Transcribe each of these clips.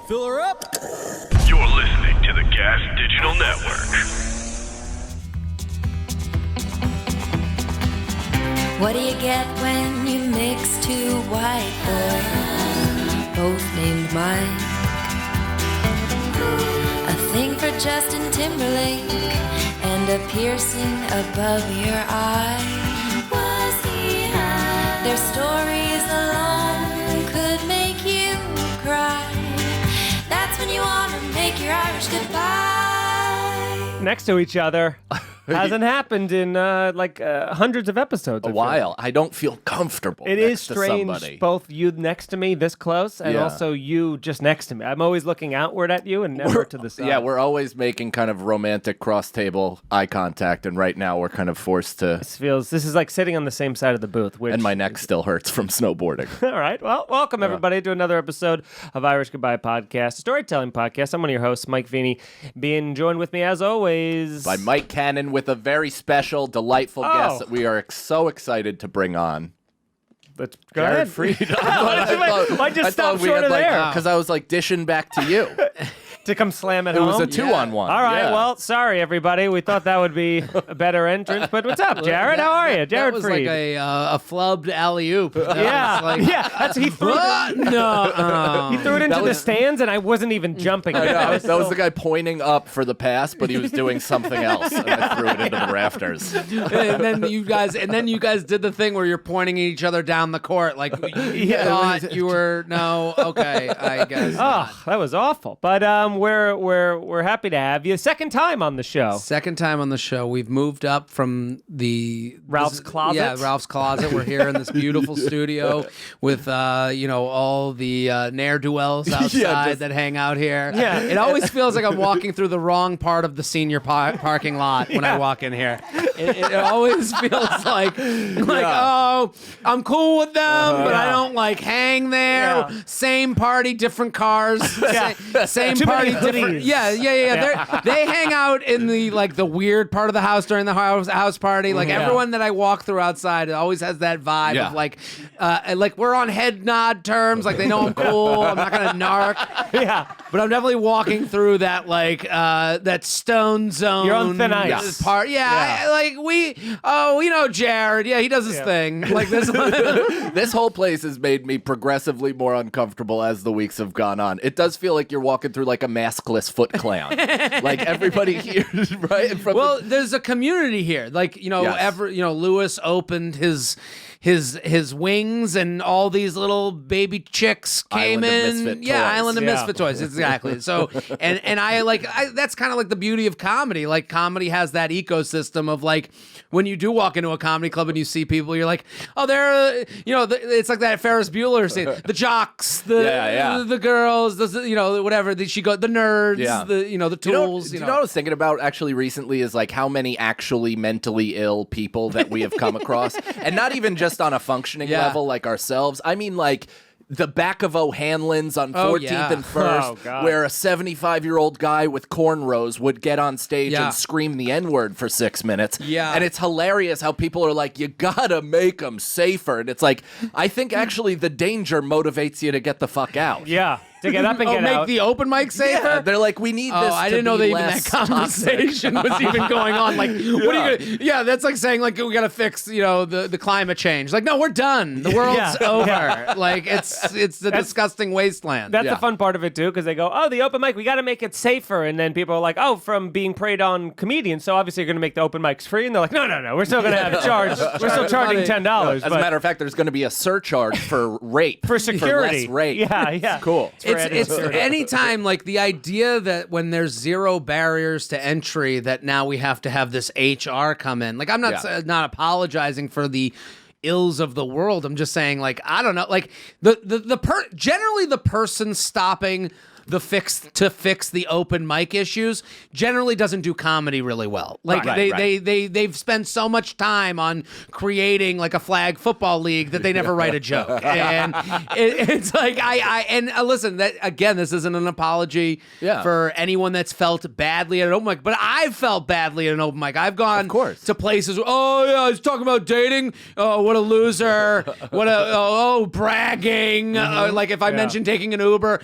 Fill her up. You're listening to the Gas Digital Network. What do you get when you mix two white boys, both named Mike? A thing for Justin Timberlake and a piercing above your eye. Was he high? Their stories alone could make you cry. That's when you want to make your Irish goodbye. Next to each other. Hasn't happened in hundreds of episodes. A while. I don't feel comfortable. It is to strange, somebody. both you next to me this close and also you just next to me. I'm always looking outward at you and never to the side. Yeah, we're always making kind of romantic cross-table eye contact, and right now we're kind of forced to... This is like sitting on the same side of the booth. And my neck still hurts from snowboarding. All right. Well, welcome everybody to another episode of Irish Goodbye Podcast, a storytelling podcast. I'm one of your hosts, Mike Feeney, being joined with me as always by Mike Cannon with a very special, delightful guest that we are so excited to bring on. Let's go Jared ahead. Freid. Why just stop short of there? Because I was like dishing back to you. To come slam at It home? was a two-on-one. All right, yeah. well, sorry, everybody. We thought that would be a better entrance. But what's up, Jared? How are you? Jared Freid. That was Freid. like a flubbed alley-oop. Yeah, that's he threw it. No. He threw it into the stands, and I wasn't even jumping. I know. That was the guy pointing up for the pass, but he was doing something else, and I threw it into the rafters. and then you guys did the thing where you're pointing at each other down the court, like you thought you were. No, okay, I guess. Oh, that was awful. But we're happy to have you. Second time on the show. Second time on the show. We've moved up from the Ralph's Closet? Yeah, Ralph's Closet. We're here in this beautiful studio with all the ne'er-do-wells outside that hang out here. Yeah. It always feels like I'm walking through the wrong part of the senior parking lot when I walk in here. It always feels like oh, I'm cool with them, but I don't like hang there. Yeah. Same party, different cars. Same Too party, many different. hoodies. Yeah. They hang out in the weird part of the house during the house party. Like everyone that I walk through outside, it always has that vibe of like we're on head nod terms. Like they know I'm cool. I'm not gonna narc. Yeah. But I'm definitely walking through that that stone zone. You're on thin ice. Part. We know Jared. Yeah, he does his thing. Like this. This whole place has made me progressively more uncomfortable as the weeks have gone on. It does feel like you're walking through like a maskless Foot Clan. Like everybody here, right? There's a community here. Like Lewis opened his wings, and all these little baby chicks came Island in. of Misfit Island of Toys. Misfit Toys, exactly. So, and I that's kind of like the beauty of comedy. Like comedy has that ecosystem of like when you do walk into a comedy club and you see people, you're like, oh, they're it's like that Ferris Bueller scene. The jocks, the girls, whatever. The nerds, the tools. Do you know what I was thinking about actually recently is like how many actually mentally ill people that we have come across, and not even just on a functioning level like ourselves. I mean, like the back of O'Hanlon's on 14th and 1st, where a 75-year-old guy with cornrows would get on stage and scream the N-word for 6 minutes. Yeah. And it's hilarious how people are like, you gotta make them safer. And it's like, I think actually the danger motivates you to get the fuck out. Yeah. To get up and get make out. the open mic safer? Yeah, they're like, we need this I didn't know that even that conversation was even going on. Like, what are you gonna... Yeah, that's like saying, like, we gotta fix, the climate change. Like, no, we're done. The world's over. Like, it's the disgusting wasteland. That's the fun part of it, too, because they go, oh, the open mic, we got to make it safer. And then people are like, oh, from being preyed on comedians, so obviously you're going to make the open mics free. And they're like, no, we're still going to have a charge. We're still charging $10. As a matter of fact, there's going to be a surcharge for rape. For security. For less rape. Yeah. Cool. It's anytime, like the idea that when there's zero barriers to entry, that now we have to have this HR come in. Like, I'm not apologizing for the ills of the world. I'm just saying, like, I don't know, like generally the person stopping to fix the open mic issues generally doesn't do comedy really well. Like they've spent so much time on creating like a flag football league that they never write a joke. And it's like listen, that again, this isn't an apology for anyone that's felt badly at an open mic, but I've felt badly at an open mic. I've gone to places where, he's talking about dating. Oh, what a loser. What a bragging. Like if I mention taking an Uber,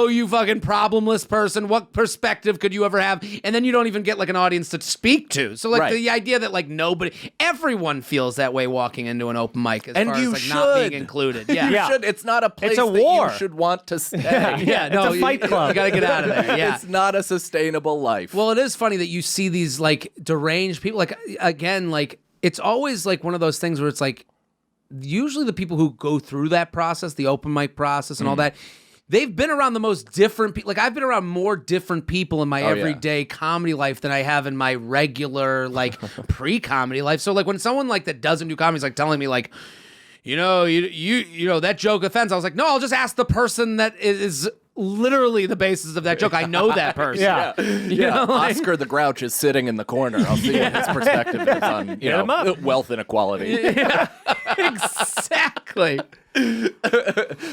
you fucking problemless person. What perspective could you ever have? And then you don't even get like an audience to speak to. So like the idea that like everyone feels that way walking into an open mic as far as like not being included. Yeah. You should. It's not a place It's a that war. you should want to stay. It's a fight club. You got to get out of there. Yeah. It's not a sustainable life. Well, it is funny that you see these like deranged people. Like again, like it's always like one of those things where it's like usually the people who go through that process, the open mic process and all that, they've been around the most different people. Like I've been around more different people in my everyday comedy life than I have in my regular like pre-comedy life. So like when someone like that doesn't do comedy is like telling me like, you know that joke offends. I was like, no, I'll just ask the person that is literally the basis of that joke. I know that person. You know, like, Oscar the Grouch is sitting in the corner. I'll see what his perspective is on wealth inequality. Exactly.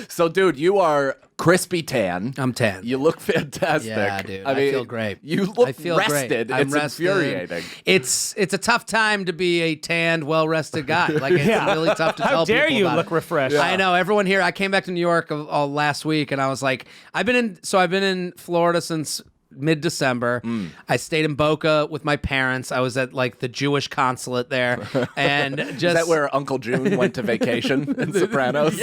So, dude, you are crispy tan. I'm tan. You look fantastic. Yeah, dude. I mean, feel great. You look I feel rested. Great. I'm It's rested. infuriating. It's a tough time to be a tanned, well-rested guy. Like it's really tough to tell How dare people you about look it. refreshed? I know. Everyone here. I came back to New York last week, and I was like, I've been in Florida since mid-December. I stayed in Boca with my parents. I was at like the Jewish consulate there, and just Is that where Uncle June went to vacation in Sopranos?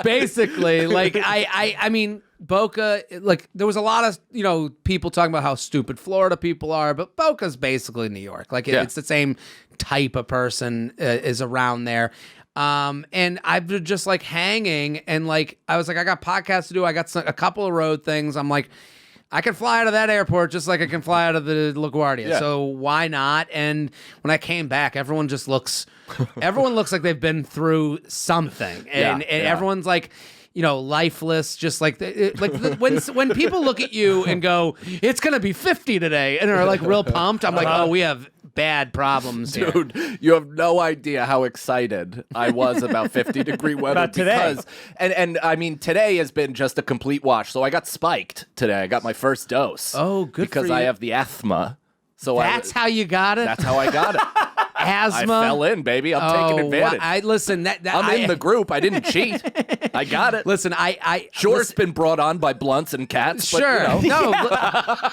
basically like I mean Boca, like there was a lot of people talking about how stupid Florida people are, but Boca's basically New York. Like it's the same type of person is around there. And I've been just like hanging, and like I was like, I got podcasts to do, I got a couple of road things. I'm like, I can fly out of that airport just like I can fly out of the LaGuardia. So why not? And when I came back, everyone looks like they've been through something. And everyone's like, lifeless, just like when people look at you and go, it's going to be 50 today, and are like real pumped. I'm like, oh, we have bad problems here. Dude, you have no idea how excited I was about 50-degree weather About today. because and I mean today has been just a complete wash. So I got spiked today. I got my first dose. Oh, good because for I you. have the asthma. So That's how you got it? That's how I got it. Asthma? I fell in, baby. I'm taking advantage. Listen, I'm in the group. I didn't cheat. I got it. Listen, Sure, it's been brought on by blunts and cats. Sure. But, No,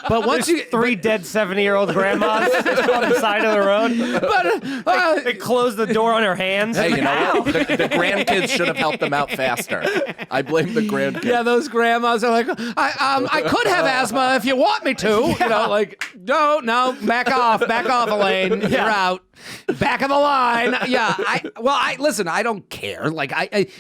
but once you Three dead 70-year-old grandmas just on the side of the road. They close the door on her hands. Hey, you know what? The grandkids should have helped them out faster. I blame the grandkids. yeah, those grandmas are like, I could have asthma if you want me to. Like, no, back off, Elaine. You're out. Back of the line. Yeah. Listen, I don't care. Like,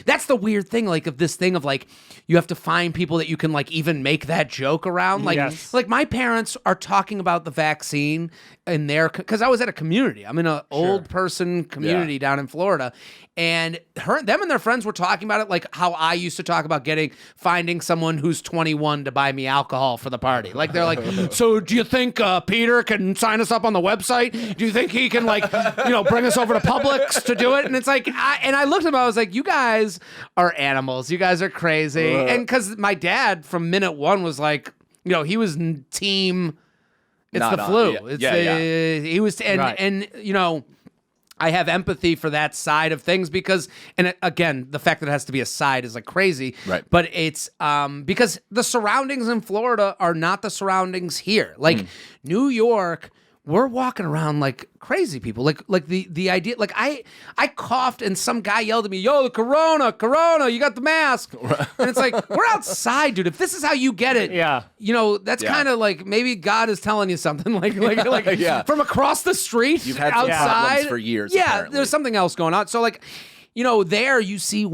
that's the weird thing, like, of this thing of, like, you have to find people that you can, like, even make that joke around. Like, like my parents are talking about the vaccine in their, because I was at a community. I'm in an old person community down in Florida. And them and their friends were talking about it like how I used to talk about finding someone who's 21 to buy me alcohol for the party. Like, they're like, so do you think Peter can sign us up on the website? Do you think he can, like, bring us over to Publix to do it? And it's like, I looked at him, I was like, you guys are animals. You guys are crazy. And because my dad from minute one was like, he was team, it's Not the on, flu. He was, and I have empathy for that side of things because, and again, the fact that it has to be a side is like crazy. Right. But it's because the surroundings in Florida are not the surroundings here. Like New York, we're walking around like crazy people. Like the idea, like I coughed and some guy yelled at me, yo, the corona, you got the mask. And it's like, we're outside, dude. If this is how you get it, that's kind of like maybe God is telling you something like from across the street. You've had some outside problems for years. Yeah, apparently. there's something else going on. So like, there you see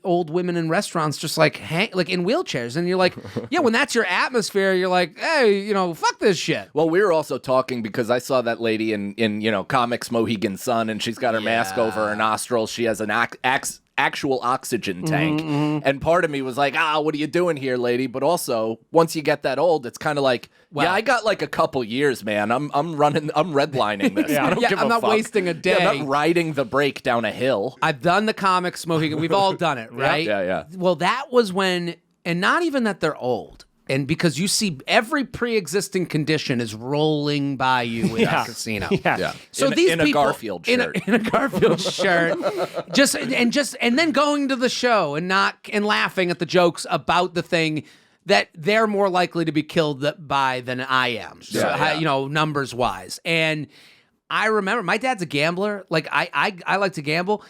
old women in restaurants just like like in wheelchairs, and you're like, yeah, when that's your atmosphere, you're like, hey, fuck this shit. Well, we were also talking because I saw that lady in Comics Mohegan Sun, and she's got her mask over her nostrils. She has an actual oxygen tank. And part of me was like, what are you doing here, lady? But also, once you get that old, it's kind of like, I got like a couple years, man. I'm redlining this. I don't give a I'm not fuck. wasting a day. I'm not riding the brake down a hill. I've done the Comics Mohegan. We've all done it, right? Yeah. Well, that was when, and not even that they're old. And because you see every pre-existing condition is rolling by you in a casino. Yeah. So in these a people Garfield shirt. in a Garfield shirt, and then going to the show and laughing at the jokes about the thing that they're more likely to be killed by than I am. So, numbers wise. And I remember my dad's a gambler. Like I like to gamble.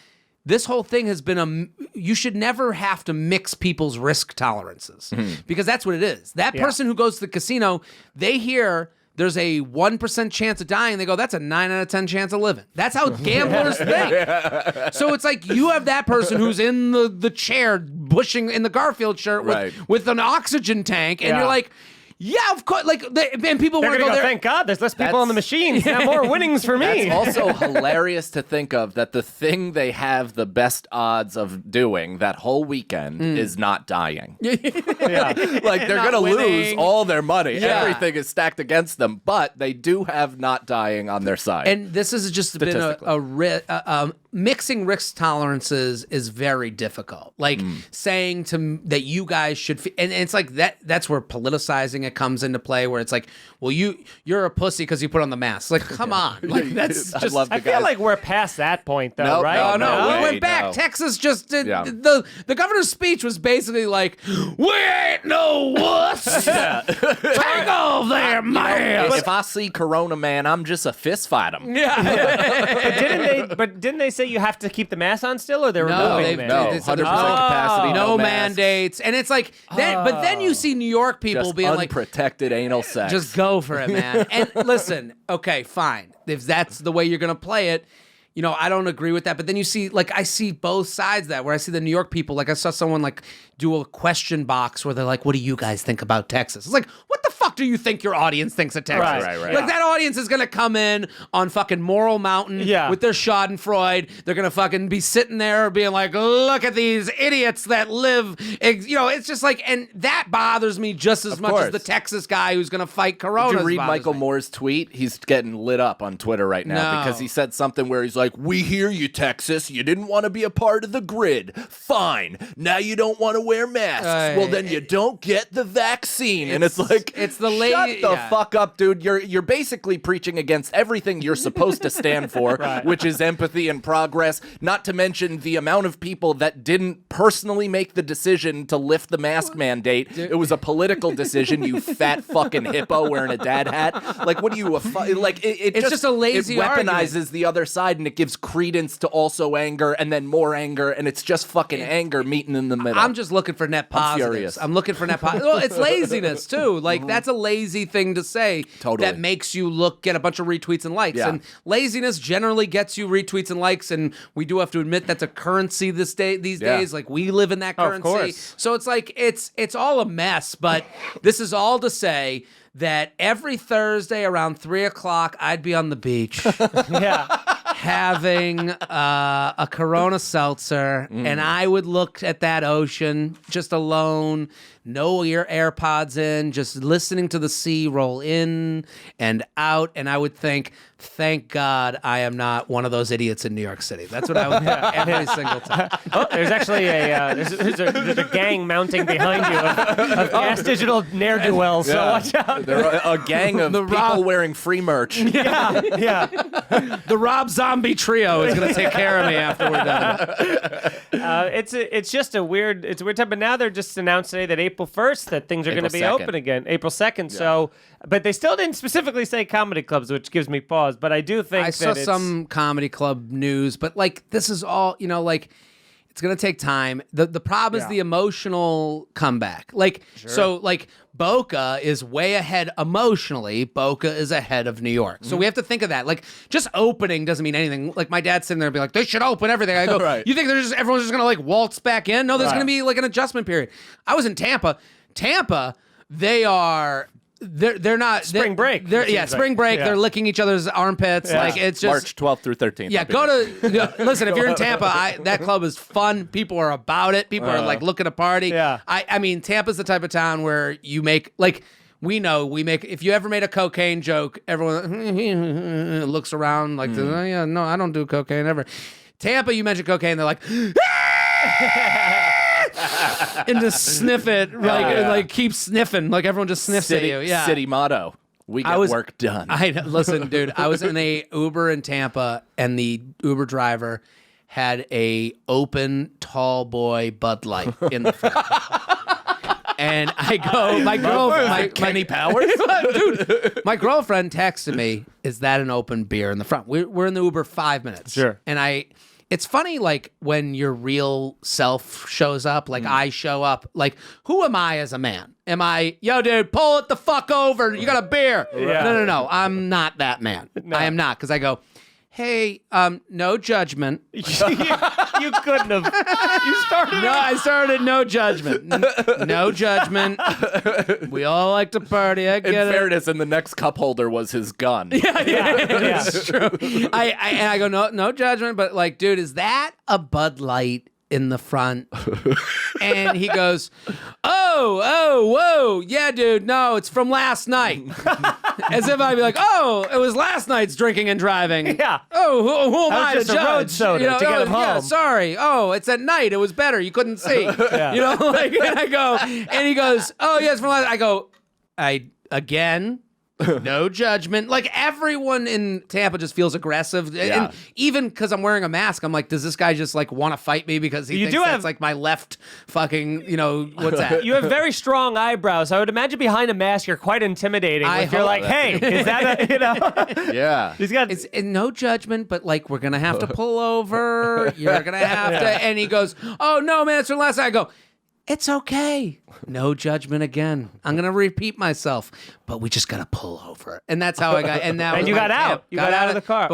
This whole thing has been you should never have to mix people's risk tolerances because that's what it is. That person who goes to the casino, they hear there's a 1% chance of dying. They go, that's a 9 out of 10 chance of living. That's how gamblers think. So it's like you have that person who's in the chair pushing in the Garfield shirt with an oxygen tank, and you're like, yeah, of course. Like, and people They're want to go go there. Thank God, there's less people on the machines. Now more winnings for me. That's also hilarious to think of that the thing they have the best odds of doing that whole weekend is not dying. Like, they're going to lose all their money. Yeah. Everything is stacked against them, but they do have not dying on their side. And this has just been mixing risk tolerances is very difficult. Like saying that you guys should, and it's like that's where politicizing it comes into play, where it's like, well, you're a pussy because you put on the mask. Like, come on. Like, that's just, I feel like we're past that point, though, right? No, we went back. Texas just did, the governor's speech was basically like, we ain't no wuss. Take off there, man. If I see Corona Man, I'm just a fist fight him. But didn't they say you have to keep the mask on still, or they're removing it? No, 100% capacity, no mask. mandates, and it's like, but then you see New York people just being like, unprotected anal sex. just go for it, man. And listen, okay, fine, if that's the way you're gonna play it. I don't agree with that. But then you see, like, I see both sides of that, where I see the New York people, like I saw someone like do a question box where they're like, what do you guys think about Texas? It's like, what the fuck do you think your audience thinks of Texas? Right. Like, that audience is going to come in on fucking Moral Mountain with their Schadenfreude. They're going to fucking be sitting there being like, look at these idiots that live. It's just like, and that bothers me just as much as the Texas guy who's going to fight Corona. Did you read Michael Moore's tweet? He's getting lit up on Twitter right now because he said something where he's like, we hear you, Texas. You didn't want to be a part of the grid. Fine. Now you don't want to wear masks. Well, then you don't get the vaccine. And it's like, it's the shut the fuck up, dude. You're basically preaching against everything you're supposed to stand for, which is empathy and progress. Not to mention the amount of people that didn't personally make the decision to lift the mask mandate. It was a political decision, you fat fucking hippo wearing a dad hat. Like, what are you, it's just a lazy It weaponizes argument. the other side, and it gives credence to also anger and then more anger, and it's just fucking anger meeting in the middle. I'm just looking for net positives. I'm looking for net positives. Well, it's laziness too. Like, that's a lazy thing to say. Totally. That makes you get a bunch of retweets and likes. Yeah. And laziness generally gets you retweets and likes. And we do have to admit that's a currency these days. Like, we live in that currency. Of course. So it's like it's all a mess. But this is all to say that every Thursday around 3:00, I'd be on the beach. Having a Corona seltzer, and I would look at that ocean just alone, no AirPods in, just listening to the sea roll in and out, and I would think, thank God I am not one of those idiots in New York City. That's what I would think every single time. Oh, there's actually there's a gang mounting behind you of Gas Digital ne'er-do-wells, so watch out. There are a gang of people wearing free merch. The Rob Zombie trio is going to take care of me after we're done. It's just a weird time, but now they're just announced today that April 1st that things are going to be 2nd. open again, April 2nd. Yeah. So, but they still didn't specifically say comedy clubs, which gives me pause. But I do think I saw some comedy club news, but like, this is all, it's going to take time. The problem is the emotional comeback. Like, so like Boca is way ahead emotionally. Boca is ahead of New York. So we have to think of that. Like, just opening doesn't mean anything. Like, my dad's sitting there and be like, they should open everything. I go, you think everyone's just going to like waltz back in? No, there's going to be like an adjustment period. I was in Tampa. They're not spring break. Spring break. They're licking each other's armpits. Yeah. Like, it's just March 12th through 13th. Yeah, listen, if you're in Tampa, that club is fun. People are about it. People are like looking to party. Yeah. I mean, Tampa's the type of town where you make like, if you ever made a cocaine joke, everyone looks around like, oh, yeah, no, I don't do cocaine ever. Tampa, you mention cocaine, they're like, and just sniff it, like keep sniffing, like everyone just sniffs at you. Yeah, city motto: we get work done. Listen, dude, I was in a Uber in Tampa, and the Uber driver had a open tall boy Bud Light in the front. And I go, my girlfriend, Kenny Powers? dude, my girlfriend texted me, "Is that an open beer in the front?" We're in the Uber 5 minutes. Sure. And it's funny, like, when your real self shows up, like I show up, like, who am I as a man? Am I, yo, dude, pull it the fuck over. You got a beer. Yeah. No. I'm not that man. No. I am not. Because I go, hey, no judgment. You couldn't have. You started. No, I started no judgment. No judgment. We all like to party. I In get it. fairness, and the next cup holder was his gun. Yeah. It's true. I go, no judgment, but like, dude, is that a Bud Light in the front? And he goes, whoa, yeah, dude, no, it's from last night. As if I'd be like, oh, it was last night's drinking and driving. Yeah. Oh, who am I to just a judge? road soda to get him Yeah, home. sorry. Oh, it's at night. It was better. You couldn't see. You know, like, and I go, and he goes, oh, yes, from last. I go, again. No judgment. Like, everyone in Tampa just feels aggressive. Yeah. And even because I'm wearing a mask, I'm like, does this guy just like want to fight me because he thinks that's like my left fucking, what's that? You have very strong eyebrows. I would imagine behind a mask you're quite intimidating. If you're hope like, hey, is that a, Yeah. He's got. It's no judgment, but like, we're gonna have to pull over. You're gonna have to. And he goes, "Oh no, man, it's from last night." I go, "It's okay. No judgment again. I'm gonna repeat myself, but we just gotta pull over." And that's how I got. And that And was you my got out. camp. You got out of the car.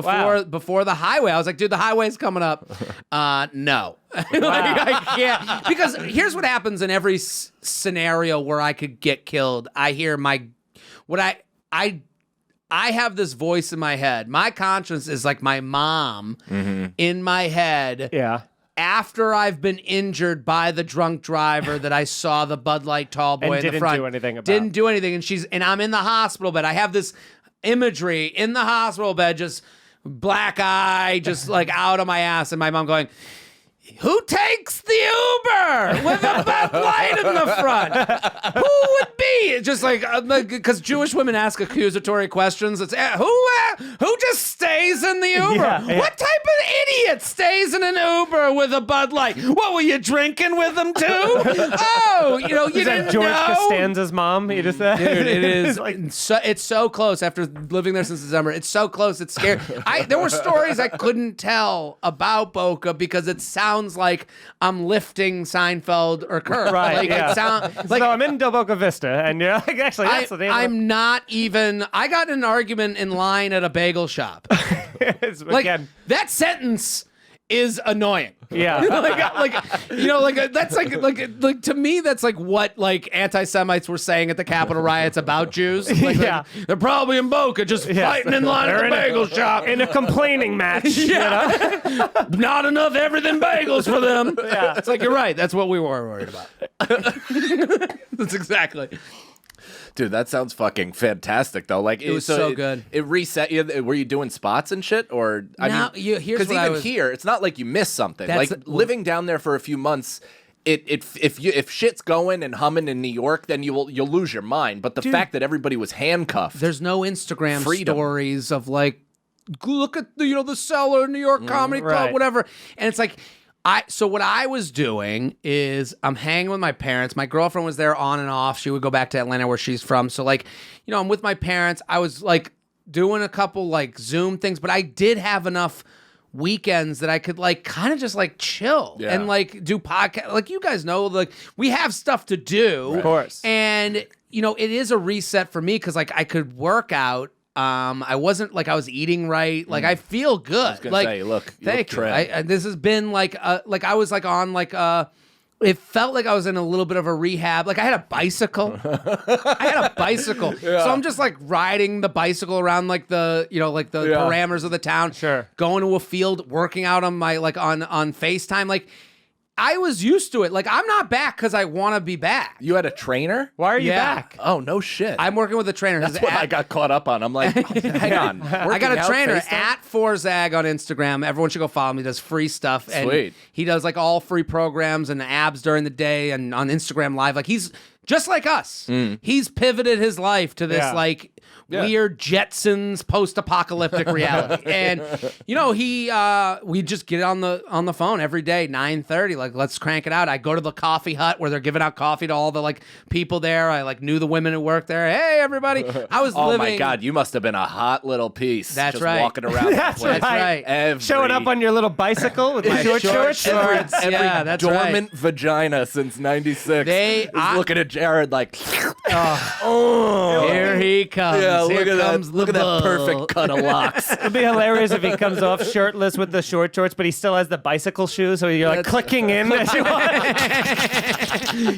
before the highway. I was like, "Dude, the highway's coming up." No, like, I can't, because here's what happens in every scenario where I could get killed. I hear I have this voice in my head. My conscience is like my mom in my head. Yeah. After I've been injured by the drunk driver that I saw the Bud Light tall boy And in the didn't front. do anything about. Didn't do anything. And I'm in the hospital bed. I have this imagery in the hospital bed, just black eye, just like out of my ass. And my mom going, "Who takes the Uber with a Bud Light in the front? Who would be?" It's just like, because Jewish women ask accusatory questions. It's who just stays in the Uber? Yeah. What type of idiot stays in an Uber with a Bud Light? What, were you drinking with them too? Oh, you Is didn't that George know? Costanza's mom? You just said, Dude, it is. like, It's so close after living there since December. It's so close. It's scary. There were stories I couldn't tell about Boca because it sounds like I'm lifting Seinfeld or Kurt. right. Like, yeah. it sound, like, so I'm in Del Boca Vista, and you're like, actually, that's the name. I'm not even. I got in an argument in line at a bagel shop. It's, Like, again, that sentence is annoying. yeah. That's like to me, that's like what like anti-Semites were saying at the Capitol riots about Jews. Like, Yeah. they're probably in Boca just fighting in line at They're the bagel shop. in a complaining match. Yeah. Not enough everything bagels for them. Yeah. It's like, you're right. That's what we were worried about. That's exactly. Dude, that sounds fucking fantastic, though. Like, It was so good. It reset you. Were you doing spots and shit, or No, here's because what I even was- here, it's not like you missed something. That's Like living down there for a few months. If shit's going and humming in New York, then you'll lose your mind. But the fact that everybody was handcuffed, There's no Instagram Freedom. stories of like, look at the Cellar, New York Comedy Club, right. whatever. And it's like, so what I was doing is I'm hanging with my parents. My girlfriend was there on and off. She would go back to Atlanta where she's from. So like, I'm with my parents. I was like doing a couple like Zoom things, but I did have enough weekends that I could like kind of just like chill and like do podcast. Like, you guys know, like, we have stuff to do. Of course. And it is a reset for me because like I could work out. I wasn't like I was eating right. Like, I feel good. I was gonna like, say, you look thank you. trim. This has been like I was like on like it felt like I was in a little bit of a rehab. Like, I had a bicycle. So I'm just like riding the bicycle around like the parameters of the town. Sure. Going to a field, working out on my like on FaceTime. Like, I was used to it. Like, I'm not back because I want to be back. you had a trainer. Why are you Yeah. back? Oh no shit! I'm working with a trainer. That's His what at- I got caught up on. I'm like, hang on. I got a Working out, trainer FaceTime? at Forzag on Instagram. Everyone should go follow him. He does free stuff. And Sweet. he does like all free programs and abs during the day and on Instagram Live. Like, he's just like us. He's pivoted his life to this weird Jetsons post-apocalyptic reality. And we just get on the phone every day, 9:30, like, let's crank it out. I go to the coffee hut where they're giving out coffee to all the like people there. I like knew the women who worked there. Hey, everybody. I was Oh living. my God, you must have been a hot little piece. That's just right. walking around that place. That's right. Showing up on your little bicycle with the short shorts. Every Yeah, that's dormant vagina since '96 is looking at Jared like, Here he comes. yeah, Here look at that. comes Look at the that bull. perfect cut of locks. It'd be hilarious if he comes off shirtless with the short shorts, but he still has the bicycle shoes, so you're like clicking in as you walk.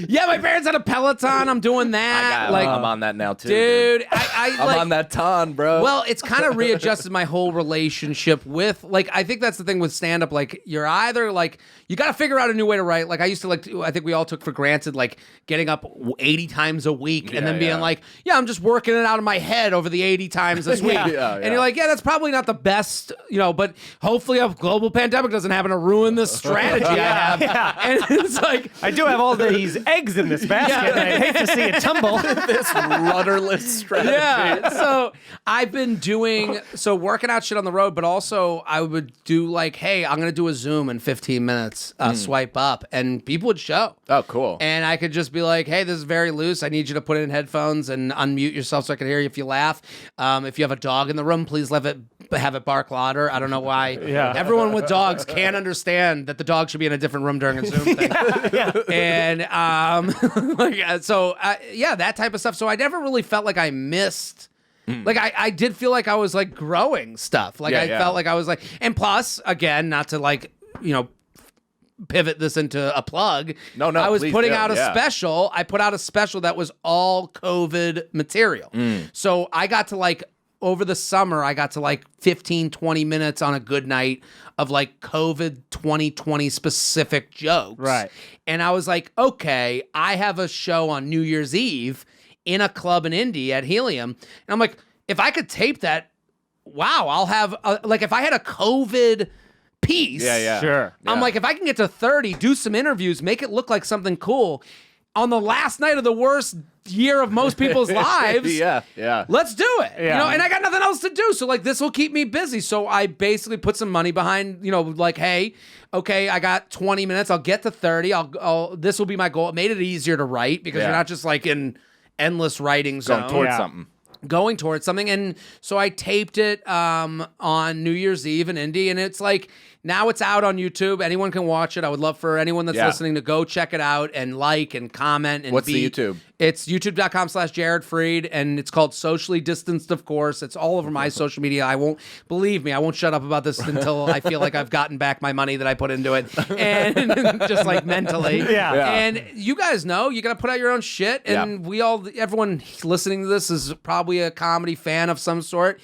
Yeah, my parents had a Peloton. I'm doing that. I'm on that now too, dude. I'm on that ton, bro. Well, it's kind of readjusted my whole relationship with, like, I think that's the thing with stand-up. Like, you're either, like, you got to figure out a new way to write. Like, I used to, like, I think we all took for granted, like, getting up 80 times a week and then being like, yeah, I'm just working it out of my head over the 80 times this week. And you're like, yeah, that's probably not the best, but hopefully a global pandemic doesn't happen to ruin this strategy I have. And it's like, I do have all these eggs in this basket, and I hate to see it tumble. this rudderless strategy. yeah. So I've been working out shit on the road, but also I would do like, hey, I'm going to do a Zoom in 15 minutes, swipe up, and people would show. Oh, cool. And I could just be like, hey, this is very loose. I need you to put in headphones and unmute yourself so I can hear you if you laugh. If you have a dog in the room, please have it bark louder. I don't know why. Yeah. Everyone with dogs can't understand that the dog should be in a different room during a Zoom thing. And that type of stuff. So I never really felt like I missed. Like I did feel like I was like growing stuff. Like I felt like I was like, and plus, again, not to like, pivot this into a plug. No, I was please putting do, out a special. I put out a special that was all COVID material. So I got to like, over the summer, I got to like 15, 20 minutes on a good night of like COVID 2020 specific jokes. Right. And I was like, okay, I have a show on New Year's Eve in a club in Indy at Helium. And I'm like, if I could tape that, wow, I'll have, if I had a COVID piece. Sure. I'm like, if I can get to 30, do some interviews, make it look like something cool on the last night of the worst year of most people's lives. Let's do it. Yeah. And I got nothing else to do. So like, this will keep me busy. So I basically put some money behind, like, hey, okay, I got 20 minutes. I'll get to 30. This will be my goal. It made it easier to write because you're not just like in endless writing zone. Going towards something. And so I taped it on New Year's Eve in Indy, and it's like, now it's out on YouTube. Anyone can watch it. I would love for anyone that's listening to go check it out and like and comment. And what's the YouTube? It's youtube.com/Jared Freid, and it's called Socially Distanced, of course. It's all over my social media. I won't shut up about this until I feel like I've gotten back my money that I put into it. And just like mentally. And you guys know, you got to put out your own shit. And everyone listening to this is probably a comedy fan of some sort.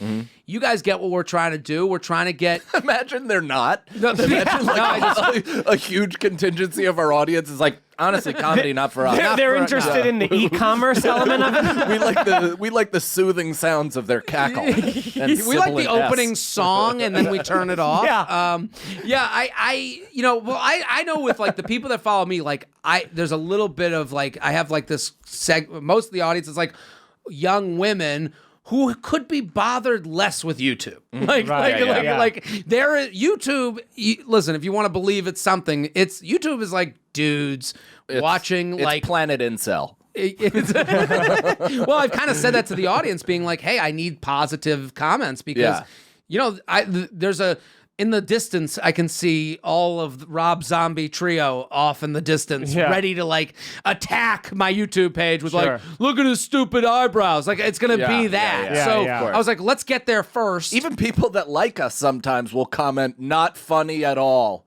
You guys get what we're trying to do. We're trying to get... Imagine they're not. Imagine a huge contingency of our audience is like, honestly, comedy not for us. They're interested in the e-commerce element of it. We like the soothing sounds of their cackle. And we like the sibilant opening S. song and then we turn it off. I know with like the people that follow me, like there's a little bit of like, I have like this most of the audience is like young women who could be bothered less with YouTube. Like there, YouTube, listen, if you want to believe it's something, YouTube is like dudes watching like Planet Incel. Well, I've kind of said that to the audience, being like, hey, I need positive comments because, in the distance, I can see all of Rob Zombie trio off in the distance, ready to like attack my YouTube page with like, look at his stupid eyebrows. Like it's going to be that. I was like, let's get there first. Even people that like us sometimes will comment, not funny at all.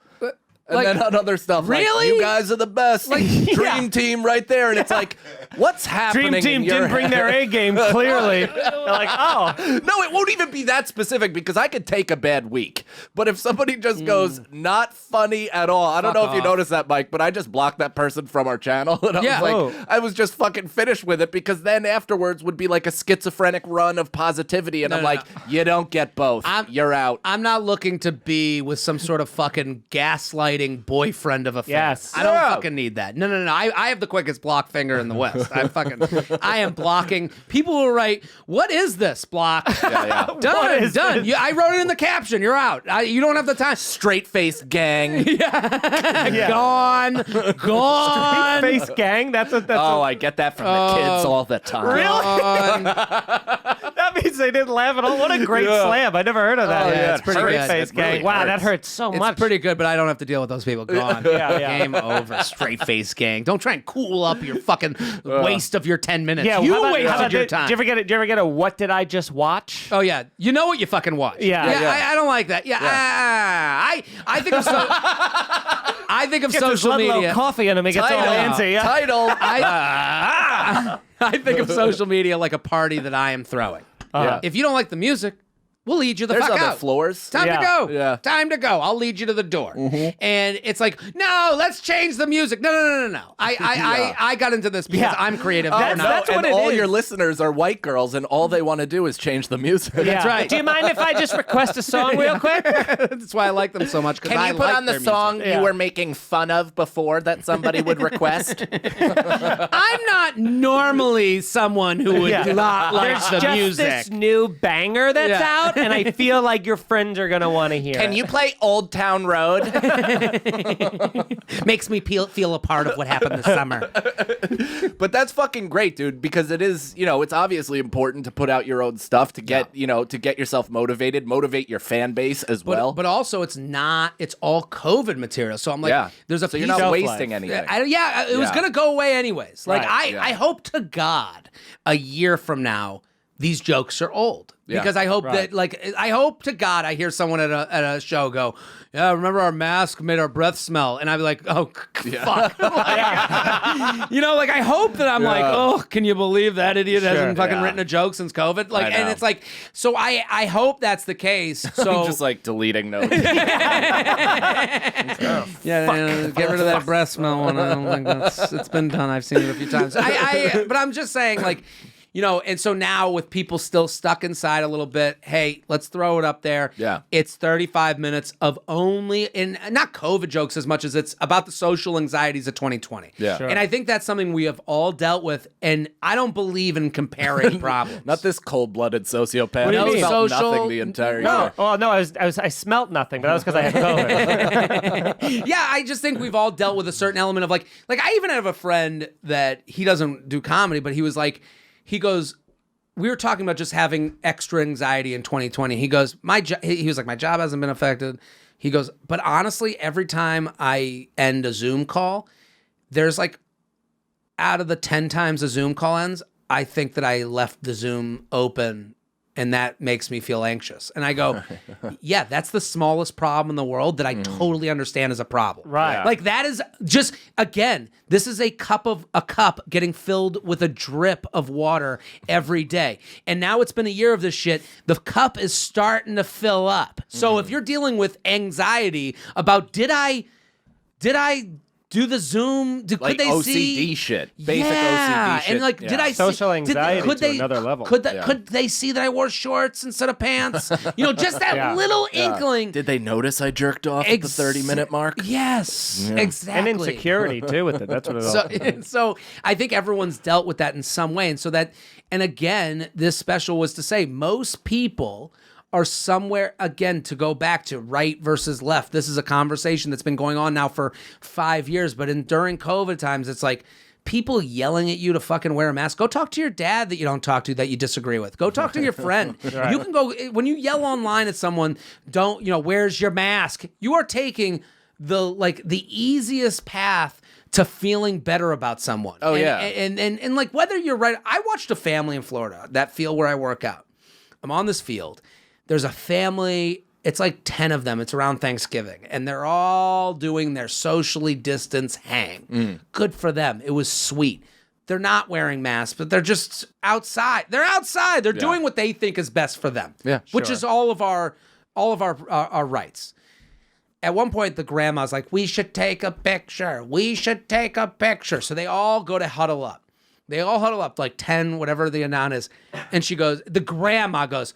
And then on other stuff, really? Like, you guys are the best. Like, Dream Team right there. And it's like, what's happening Dream Team in your didn't bring their A game, clearly. They're like, oh. No, it won't even be that specific because I could take a bad week. But if somebody just goes, not funny at all, I don't know if you noticed that, Mike, but I just blocked that person from our channel. And I was like, I was just fucking finished with it because then afterwards would be like a schizophrenic run of positivity. And I'm like, you don't get both. You're out. I'm not looking to be with some sort of fucking gaslighting intimidating boyfriend of a fan. Yes. I don't fucking need that. No. I have the quickest block finger in the West. I am blocking. People will write, "What is this block?" Yeah. Done. I wrote it in the caption. You're out. You don't have the time. Straight face gang. Gone. Face gang. That's I get that from the kids all the time. Gone. that means they didn't laugh at all. What a great slam. I never heard of that. Yeah, it's pretty Straight good. face It gang. really Wow, hurts. that hurts so much. It's pretty good, but I don't have to deal with those people. Gone. Yeah. Game over. Straight face gang. Don't try and cool up your fucking waste of your 10 minutes. Yeah, You how about wasted your did time. you ever get a what did I just watch? Oh yeah, you know what you fucking watch. Yeah. I don't like that. Yeah, I think of I think of Get this social Ludlow media. coffee in him. He gets all antsy. Yeah. Title. I think of social media like a party that I am throwing. If you don't like the music, we'll lead you the There's fuck other out. floors. Time to go. Yeah. Time to go. I'll lead you to the door. And it's like, no, let's change the music. No. I got into this because I'm creative. That's what and it all is. your listeners are white girls, and all they want to do is change the music. That's right. Do you mind if I just request a song real quick? That's why I like them so much. Can I you put like on the their song music. you were making fun of before that somebody would request? I'm not normally someone who would not like There's the just music. this new banger that's Yeah. out, and I feel like your friends are gonna want to hear Can it. you play Old Town Road? Makes me feel a part of what happened this summer. But that's fucking great, dude, because it is, it's obviously important to put out your own stuff to get, to get yourself motivated, motivate your fan base as well. But also, it's all COVID material. So I'm like, there's a so piece you're not of wasting anything. it was gonna go away anyways. Like Right. I hope to God a year from now these jokes are old. Yeah. Because I hope that, I hope to God I hear someone at a show go, yeah, remember our mask made our breath smell, and I'd be like, oh, fuck. I hope that I'm like, oh, can you believe that idiot hasn't fucking written a joke since COVID? Like, and it's like, so I hope that's the case. So I'm just like deleting notes. get rid of that breath smell one. I don't think it's been done. I've seen it a few times. But I'm just saying, like, and so now with people still stuck inside a little bit, hey, let's throw it up there. Yeah. It's 35 minutes of only, and not COVID jokes as much as it's about the social anxieties of 2020. Yeah. Sure. And I think that's something we have all dealt with, and I don't believe in comparing problems. Not this cold-blooded sociopath. What do you I mean? felt Social- nothing the entire No. year. Well, no, I smelt nothing, but that was because I had COVID. Yeah, I just think we've all dealt with a certain element of like I even have a friend that he doesn't do comedy, but he was like, he goes, we were talking about just having extra anxiety in 2020. He goes, he was like, my job hasn't been affected. He goes, but honestly, every time I end a Zoom call, there's like, out of the 10 times a Zoom call ends, I think that I left the Zoom open, and that makes me feel anxious. And I go, yeah, that's the smallest problem in the world that I totally understand as a problem. Right. Yeah. Like that is just, again, this is a cup getting filled with a drip of water every day. And now it's been a year of this shit. The cup is starting to fill up. So if you're dealing with anxiety about did I do the Zoom? Could Like they OCD see shit. Basic OCD shit. And like, Yeah. did I Social see, anxiety could to they, another level. Could they see that I wore shorts instead of pants? Just that little inkling. Did they notice I jerked off at the 30-minute mark? Yes, exactly. And insecurity, too, with it. That's what it all So I think everyone's dealt with that in some way. And again, this special was to say most people are somewhere, again, to go back to right versus left. This is a conversation that's been going on now for 5 years, but during COVID times, it's like people yelling at you to fucking wear a mask. Go talk to your dad that you don't talk to, that you disagree with. Go talk to your friend. You can go, when you yell online at someone, where's your mask? You are taking the easiest path to feeling better about someone. Oh, and, yeah. And like whether you're right, I watched a family in Florida, that field where I work out. I'm on this field. There's a family, it's like 10 of them. It's around Thanksgiving. And they're all doing their socially distanced hang. Good for them. It was sweet. They're not wearing masks, but they're just outside. They're outside. They're doing what they think is best for them. Yeah, which is all of our rights. At one point, the grandma's like, we should take a picture. We should take a picture. So they all go to huddle up. They all huddle up, like 10, whatever the amount is. And the grandma goes,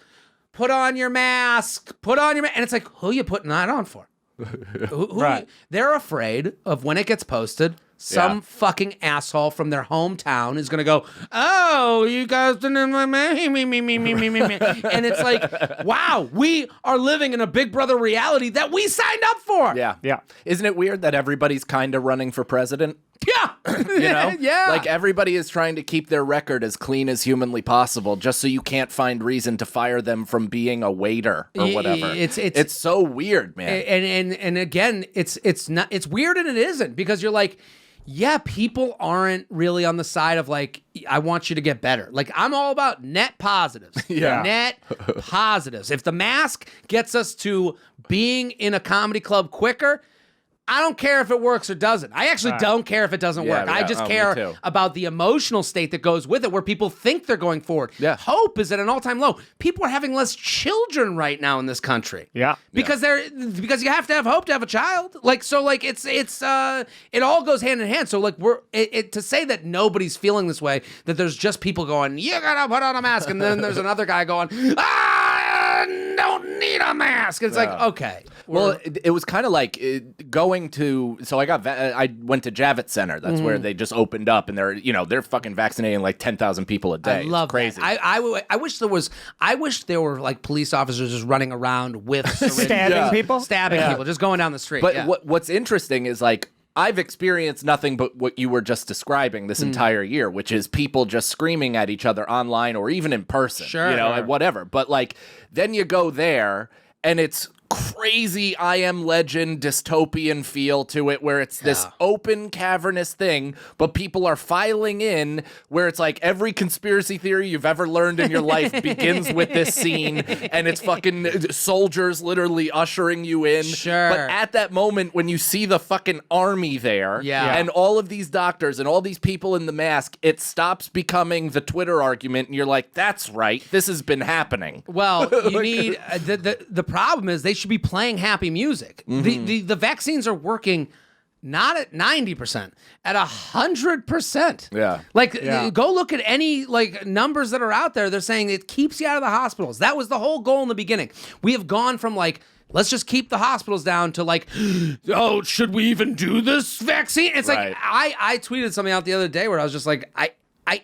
put on your mask. Put on your mask. And it's like, who are you putting that on for? Right. They're afraid of when it gets posted, some fucking asshole from their hometown is going to go, oh, you guys didn't me. And it's like, wow, we are living in a Big Brother reality that we signed up for. Yeah. Yeah. Isn't it weird that everybody's kind of running for president? Yeah. You know? Yeah. Like everybody is trying to keep their record as clean as humanly possible just so you can't find reason to fire them from being a waiter or whatever. It's so weird, man. And again, it's weird and it isn't, because you're like, yeah, people aren't really on the side of like, I want you to get better. Like, I'm all about net positives. Yeah. Net positives. If the mask gets us to being in a comedy club quicker, I don't care if it works or doesn't. I actually don't care if it doesn't work. I just me care too. about the emotional state that goes with it, where people think they're going forward. Yeah. Hope is at an all-time low. People are having less children right now in this country. Yeah. Because because you have to have hope to have a child. Like, so like it's it all goes hand in hand. So like to say that nobody's feeling this way, that there's just people going, you gotta put on a mask, and then there's another guy going, don't need a mask. It's like, okay. Well, it was kind of like going to. So I went to Javits Center. That's where they just opened up, and they're fucking vaccinating like 10,000 people a day. I love it's crazy. That. I wish there were like police officers just running around with Stabbing people? stabbing people, just going down the street. But what's interesting is like, I've experienced nothing but what you were just describing this entire year, which is people just screaming at each other online or even in person. Sure. Whatever. But like, then you go there and it's crazy I Am Legend dystopian feel to it, where it's this open cavernous thing, but people are filing in, where it's like every conspiracy theory you've ever learned in your life begins with this scene, and it's fucking soldiers literally ushering you in. Sure. But at that moment when you see the fucking army there, and all of these doctors and all these people in the mask, it stops becoming the Twitter argument, and you're like, that's right, this has been happening. Well, you need the problem is they should be playing happy music. The vaccines are working not at 90%, at 100%. Yeah. Like, go look at any like numbers that are out there. They're saying it keeps you out of the hospitals. That was the whole goal in the beginning. We have gone from like, let's just keep the hospitals down, to like, oh, should we even do this vaccine? It's Right. like, I tweeted something out the other day where I was just like,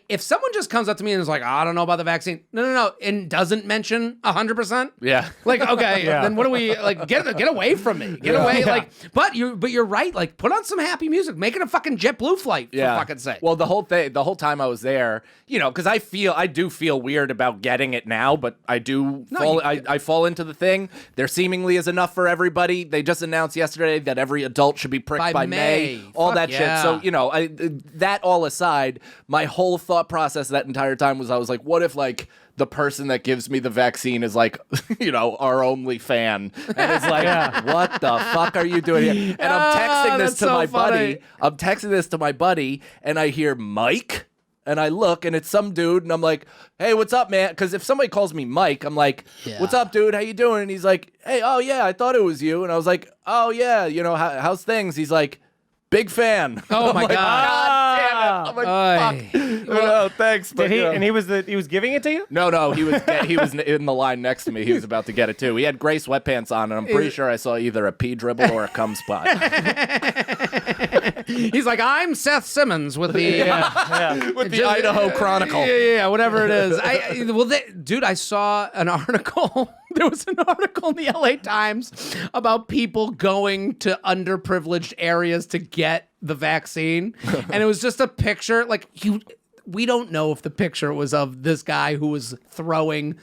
if someone just comes up to me and is like, I don't know about the vaccine, no, and doesn't mention 100%, Yeah. like, okay, then what do we like? Get away from me, get away, like. But you're right, like, put on some happy music, make it a fucking JetBlue flight, for fucking sake. Well, the whole time I was there, because I do feel weird about getting it now, but I do I fall into the thing. There seemingly is enough for everybody. They just announced yesterday that every adult should be pricked by May. All Fuck that shit. So that all aside, my whole thought process that entire time was, I was like, what if like the person that gives me the vaccine is like, our only fan, and it's like, what the fuck are you doing here? And I'm texting this to my buddy. I'm texting this to my buddy, and I hear Mike, and I look, and it's some dude, and I'm like, hey, what's up, man? Because if somebody calls me Mike, I'm like, what's up, dude? How you doing? And he's like, hey, oh yeah, I thought it was you. And I was like, oh yeah, how's things? He's like, big fan. Oh my God damn it. I'm like, fuck. Oh, thanks. But, And he was giving it to you? No, he was in the line next to me. He was about to get it too. He had gray sweatpants on, and I'm pretty sure I saw either a pee dribble or a cum spot. He's like, I'm Seth Simmons with the With the Idaho Chronicle. Yeah, whatever it is. Dude, I saw an article. There was an article in the LA Times about people going to underprivileged areas to get the vaccine, and it was just a picture. Like, we don't know if the picture was of this guy who was throwing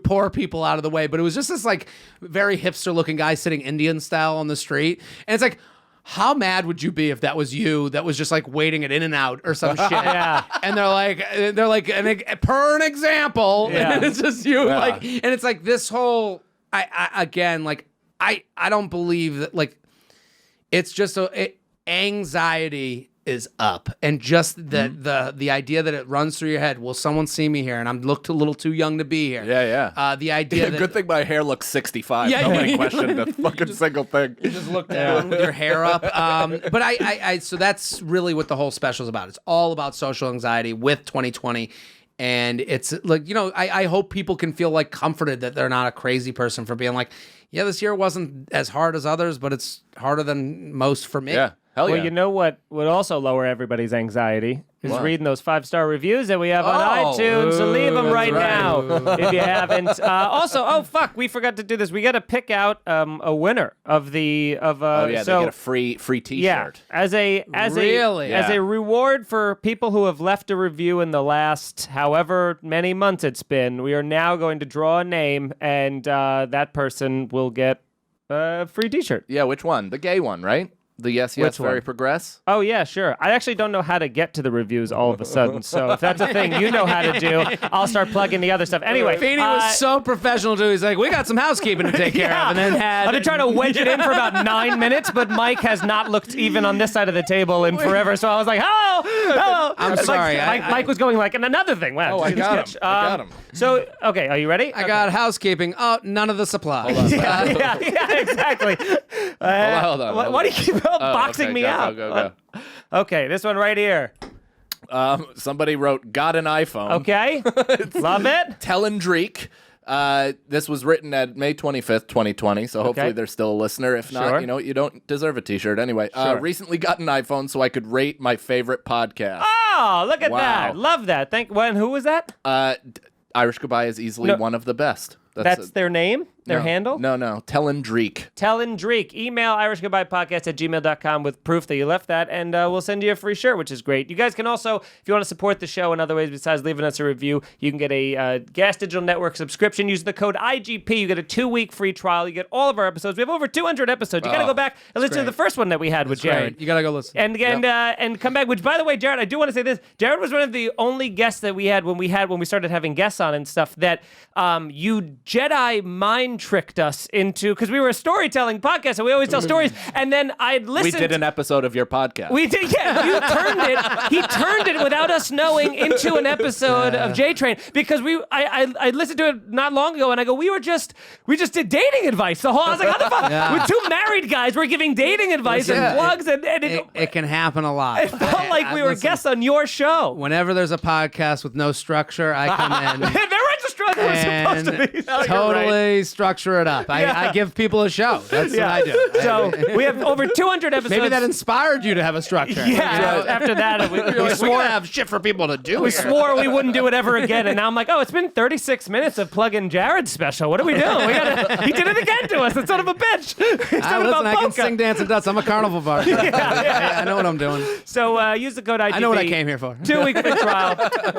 poor people out of the way, but it was just this like very hipster looking guy sitting Indian style on the street, and it's like, how mad would you be if that was you that was just like waiting at In-N-Out or some shit? And they're like, per an example, and it's just you, like, and it's like this whole, I don't believe that, like, it's just anxiety is up, and just the idea that it runs through your head. Will someone see me here? And I'm looked a little too young to be here. The idea that good thing my hair looks 65. Nobody questioned the fucking single thing. You just look down with your hair up. But so that's really what the whole special is about. It's all about social anxiety with 2020. And it's like, I hope people can feel like comforted that they're not a crazy person for being like, yeah, this year wasn't as hard as others, but it's harder than most for me. Yeah. Hell yeah. Well, you know what would also lower everybody's anxiety is reading those 5-star reviews that we have on iTunes. So leave them right now if you haven't. Also, we forgot to do this. We got to pick out a winner of the they get a free T-shirt. Yeah, as a reward for people who have left a review in the last however many months it's been. We are now going to draw a name, and that person will get a free T-shirt. Yeah, which one? The gay one, right? The yes, very progress? Oh, yeah, sure. I actually don't know how to get to the reviews all of a sudden, so if that's a thing you know how to do, I'll start plugging the other stuff. Anyway. Feeney was so professional, too. He's like, we got some housekeeping to take care of. And then I've been trying to wedge it in for about 9 minutes, but Mike has not looked even on this side of the table in forever, so I was like, hello. I'm sorry. Mike was going like, and another thing. Wow, I got him. So, okay, are you ready? I got housekeeping. Oh, none of the supplies. Yeah, exactly. Hold on. Why do you keep boxing me out? Go. Okay, this one right here. Somebody wrote, got an iPhone. Okay, love it. Telendreek. This was written at May 25th, 2020, so hopefully they're still a listener. If not, you don't deserve a T-shirt. Anyway, recently got an iPhone so I could rate my favorite podcast. Oh, look at that. Love that. Who was that? Irish Goodbye is easily one of the best. That's their name? Their handle? No. Telendreek. Telendreek. Email irishgoodbyepodcast@gmail.com with proof that you left that, and we'll send you a free shirt, which is great. You guys can also, if you want to support the show in other ways besides leaving us a review, you can get a Gas Digital Network subscription. Use the code IGP. You get a 2-week free trial. You get all of our episodes. We have over 200 episodes. You got to go back and listen to the first one that we had with Jared. You got to go listen. And come back, which, by the way, Jared, I do want to say this. Jared was one of the only guests that we had when we started having guests on and stuff that you Jedi mind tricked us into, because we were a storytelling podcast and we always tell stories, and then I'd listened. We did an episode of your podcast. We did, yeah. He turned it without us knowing into an episode of J Train, because I listened to it not long ago, and I go, we just did dating advice. I was like, how the fuck? With two married guys, we're giving dating advice and plugs, and it can happen a lot. It felt like we were guests on your show. Whenever there's a podcast with no structure, I come in. There was a structure. And totally structure it up. I give people a show. That's what I do. So we have over 200 episodes. Maybe that inspired you to have a structure. Yeah. After that, we swore to have shit for people to do. We swore we wouldn't do it ever again, and now I'm like, it's been 36 minutes of plugging Jared's special. What are we doing? He did it again to us. That son of a bitch. Listen, I can sing, dance, and dance. I'm a carnival bar. I know what I'm doing. So use the code IGP. I know what I came here for. 2-week free trial.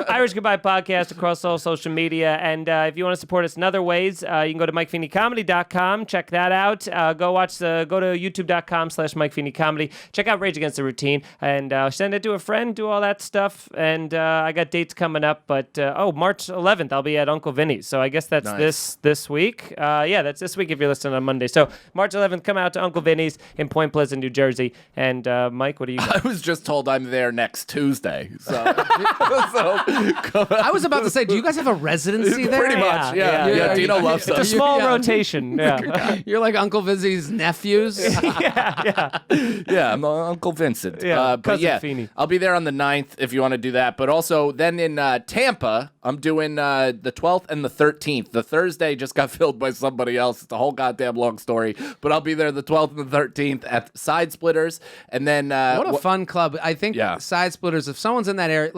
Irish Goodbye Podcast across all social media, and if you want to support us in other ways, you can go to MikeFeeneyComedy.com. Check that out. Go to YouTube.com/MikeFeeneyComedy. Check out Rage Against the Routine, and send it to a friend. Do all that stuff. And I got dates coming up, but March 11th I'll be at Uncle Vinny's. So I guess that's this week. That's this week if you're listening on Monday. So March 11th, come out to Uncle Vinny's in Point Pleasant, New Jersey. And Mike, what do you got? I was just told I'm there next Tuesday. So, I was about to say, do you guys have a residency there? Pretty much, yeah. Dino loves us. It's a small rotation. Yeah. You're like Uncle Vinny's nephews. Yeah. I'm Uncle Vincent. Yeah, but Feeney. I'll be there on the 9th if you want to do that. But also then in Tampa, I'm doing the 12th and the 13th. The Thursday just got filled by somebody else. It's a whole goddamn long story. But I'll be there the 12th and the 13th at Side Splitters. And then what a fun club. I think Side Splitters, if someone's in that area,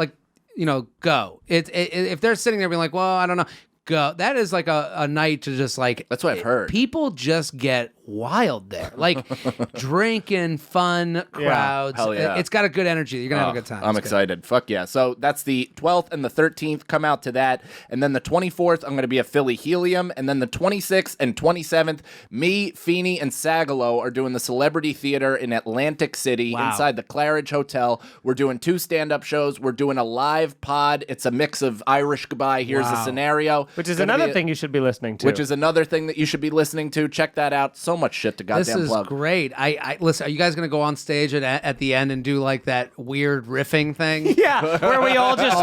go. If they're sitting there being like, well, I don't know. Go. That is like a night to just like. That's what I've heard. People just get wild there, like drinking, fun crowds. Hell yeah. It's got a good energy. You're gonna have a good time. I'm excited. Fuck yeah! So that's the 12th and the 13th. Come out to that, and then the 24th I'm gonna be at Philly Helium, and then the 26th and 27th, me, Feeney, and Sagalo are doing the Celebrity Theater in Atlantic City inside the Claridge Hotel. We're doing 2 stand-up shows. We're doing a live pod. It's a mix of Irish Goodbye. Here's a scenario. Which is Gonna another be thing you should be listening to. Which is another thing that you should be listening to. Check that out. So much shit to goddamn This is plug. great. I listen. Are you guys gonna go on stage at the end and do like that weird riffing thing? Yeah, where we all just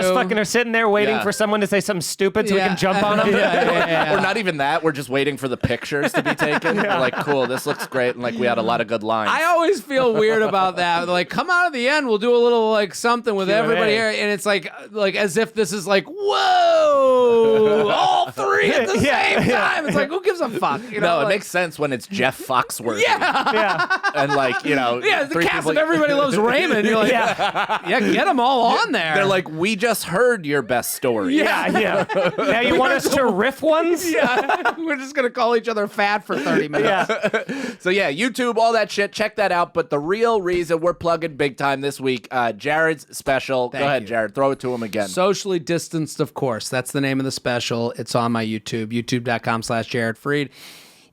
you. fucking are sitting there waiting Yeah. for someone to say something stupid so we Yeah. can jump on them. Or not even that. We're just waiting for the pictures to be taken. We're like, cool, this looks great, and like we had a lot of good lines. I always feel weird about that. They're like, come out at the end, we'll do a little like something with Q&A. everybody here, and it's like as if this is like, whoa, all three at the same time. It's like, who gives a fuck? You know, no, it like, makes sense when it's Jeff Foxworthy. Yeah. And like, you know, yeah, the three cast people- of Everybody Loves Raymond. You're like, Yeah. yeah, get them all on there. They're like, we just heard your best story. Yeah. Now you want us to riff ones? yeah, we're just gonna call each other fat for 30 minutes. Yeah. So yeah, YouTube, all that shit. Check that out. But the real reason we're plugging big time this week, Jared's special. Go ahead, you. Jared. Throw it to him again. Socially distanced, of course. That's the name of the special. It's on my YouTube, youtube.com/Jared Freid.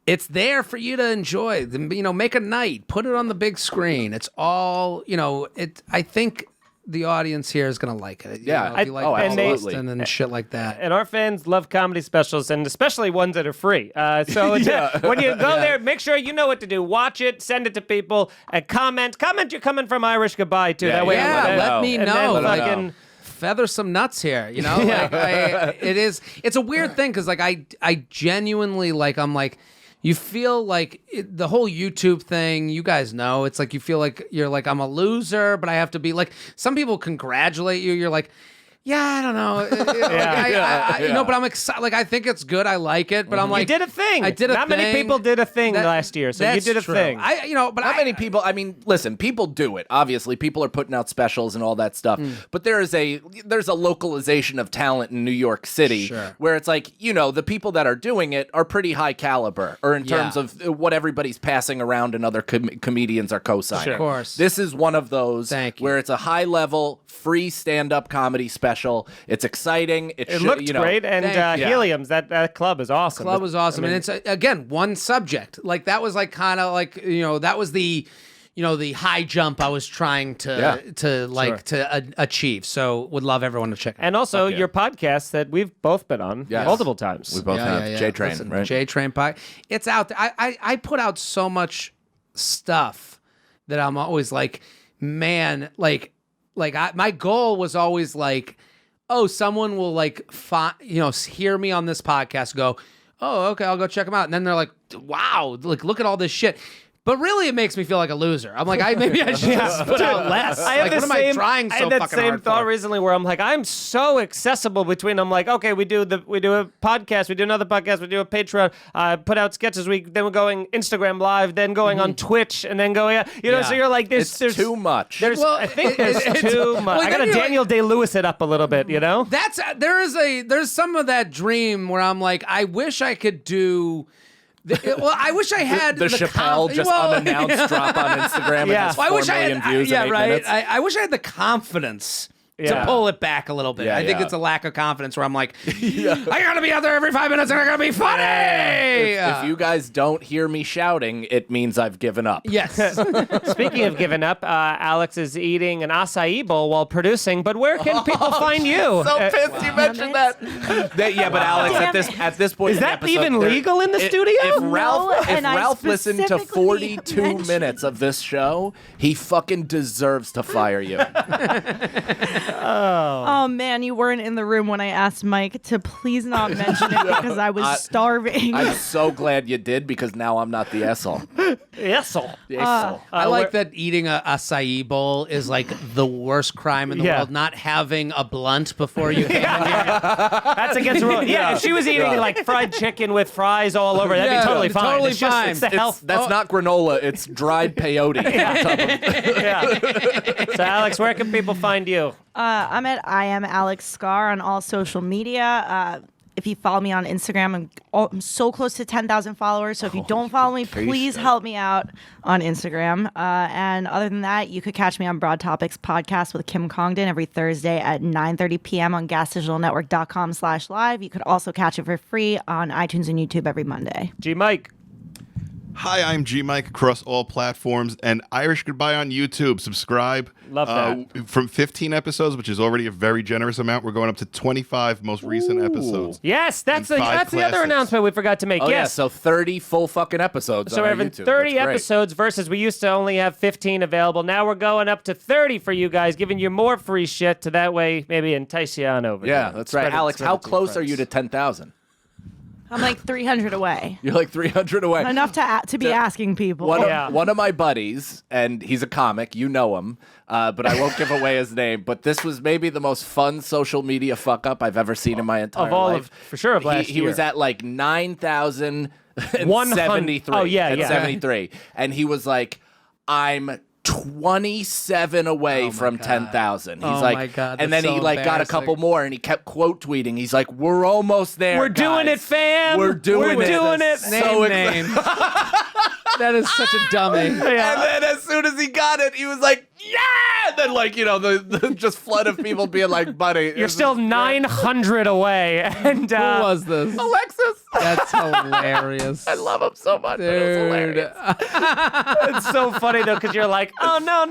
It's there for you to enjoy. You know, make a night. Put it on the big screen. It's all, you know, I think the audience here is going to like it. You Yeah. know, if you like absolutely. Boston and shit like that. And our fans love comedy specials, and especially ones that are free. So when you go there, make sure you know what to do. Watch it, send it to people, and comment. Comment you're coming from Irish Goodbye, too. Yeah, that way yeah, we'll let me and know. then Like, fucking- feather some nuts here, you know? Like, it's a weird thing because like I genuinely like I'm like you feel like the whole YouTube thing, you guys know, it's like you feel like you're like I'm a loser, but I have to be like some people congratulate you, you're like yeah, I don't know. You know, but I'm excited. Like, I think it's good. I like it, but I'm like, you did a thing. I did a Not thing. many people did a thing last year, so you That's did a true. thing. But Not many people. I mean, listen, people do it. Obviously, people are putting out specials and all that stuff. But there's a localization of talent in New York City where it's like, you know, the people that are doing it are pretty high caliber, or in terms of what everybody's passing around and other comedians are co-signing. Sure. Of course. This is one of those where it's a high level free stand-up comedy special. It's exciting. It looked great, and Thank you. Helium's that club is awesome. Club was awesome, and it's again one subject. Like that was like kind of like that was the the high jump I was trying to achieve. So would love everyone to check it out. And also your podcast that we've both been on multiple times. We both have J-Train, Listen, right? J-Train Pie. It's out there. I put out so much stuff that I'm always like, man, my goal was always like, oh, someone will like, hear me on this podcast, go, oh, okay, I'll go check them out. And then they're like, wow, like, look at all this shit. But really, it makes me feel like a loser. I'm like, maybe I should just put out less. I have Like, the what am same, I trying so I had that fucking same hard thought for? recently where I'm like, I'm so accessible between. I'm like, okay, we do a podcast, we do another podcast, we do a Patreon, put out sketches. Then we're going Instagram Live, then going on Twitch, and then going, So you're like, there's too much. I think there's too much. I gotta Daniel Day-Lewis it up a little bit, you know. That's there's some of that dream where I'm like, I wish I could do. I wish I had the Chappelle unannounced drop on Instagram and has 4 million views in 8 minutes. I wish I had the confidence to pull it back a little bit. I think it's a lack of confidence where I'm like, I gotta be out there every 5 minutes and I gotta be funny. If you guys don't hear me shouting, it means I've given up. Yes. Speaking of giving up, Alex is eating an acai bowl while producing. But where can people find you? So pissed you mentioned that. But Alex, at this point, Is in the that episode, even legal in the studio? If Ralph and I listened to specifically 42 mentioned- minutes of this show, he fucking deserves to fire you. Oh man, you weren't in the room when I asked Mike to please not mention it because I was starving. I'm so glad you did, because now I'm not the asshole. Asshole. I like that eating a acai bowl is like the worst crime in the world. Not having a blunt before you came in here. That's against the rule. Yeah, if she was eating like fried chicken with fries all over, that'd be totally fine. totally It's just fine. it's the health. That's not granola, it's dried peyote. So Alex, where can people find you? I'm at I am Alex Scar on all social media. If you follow me on Instagram, I'm so close to 10,000 followers. So if you don't follow me, please help me out on Instagram. And other than that, you could catch me on Broad Topics podcast with Kim Congdon every Thursday at 9:30 p.m. on gasdigitalnetwork.com/live. You could also catch it for free on iTunes and YouTube every Monday. G Mike. Hi, I'm G Mike across all platforms and Irish Goodbye on YouTube. Subscribe. Love that. From 15 episodes, which is already a very generous amount, we're going up to 25 most recent episodes. Yes, that's And the five other classics. announcement we forgot to make. Oh, yeah, yes. so 30 full fucking episodes So on we're our having YouTube. 30 That's great. episodes versus we used to only have 15 available. Now we're going up to 30 for you guys, giving you more free shit to that way maybe entice you on over. Yeah, there. that's right. Spread it- Alex, spread how it to your close are friends. you to 10,000? I'm like 300 away. You're like 300 away. Enough to be asking people. One of my buddies, and he's a comic, you know him, but I won't give away his name, but this was maybe the most fun social media fuck up I've ever seen in my entire Of all life. for sure, of last He was year. at like 9,073. 100 Oh, yeah, at yeah. 73. And he was like, I'm 27 away from 10,000. He's Oh like, my God, and then that's he so like got a couple embarrassing. more, and he kept quote tweeting. He's like, "We're almost there. We're doing guys. it, fam. We're doing We're it. doing it. So Name. That is such a dummy. And then as soon as he got it, he was like, "Yeah!" And then like the just flood of people being like, "Buddy, You're still 900 away. And Who was this? Alexis." That's hilarious. I love him so much. But it was hilarious. It's so funny though, because you're like, oh no.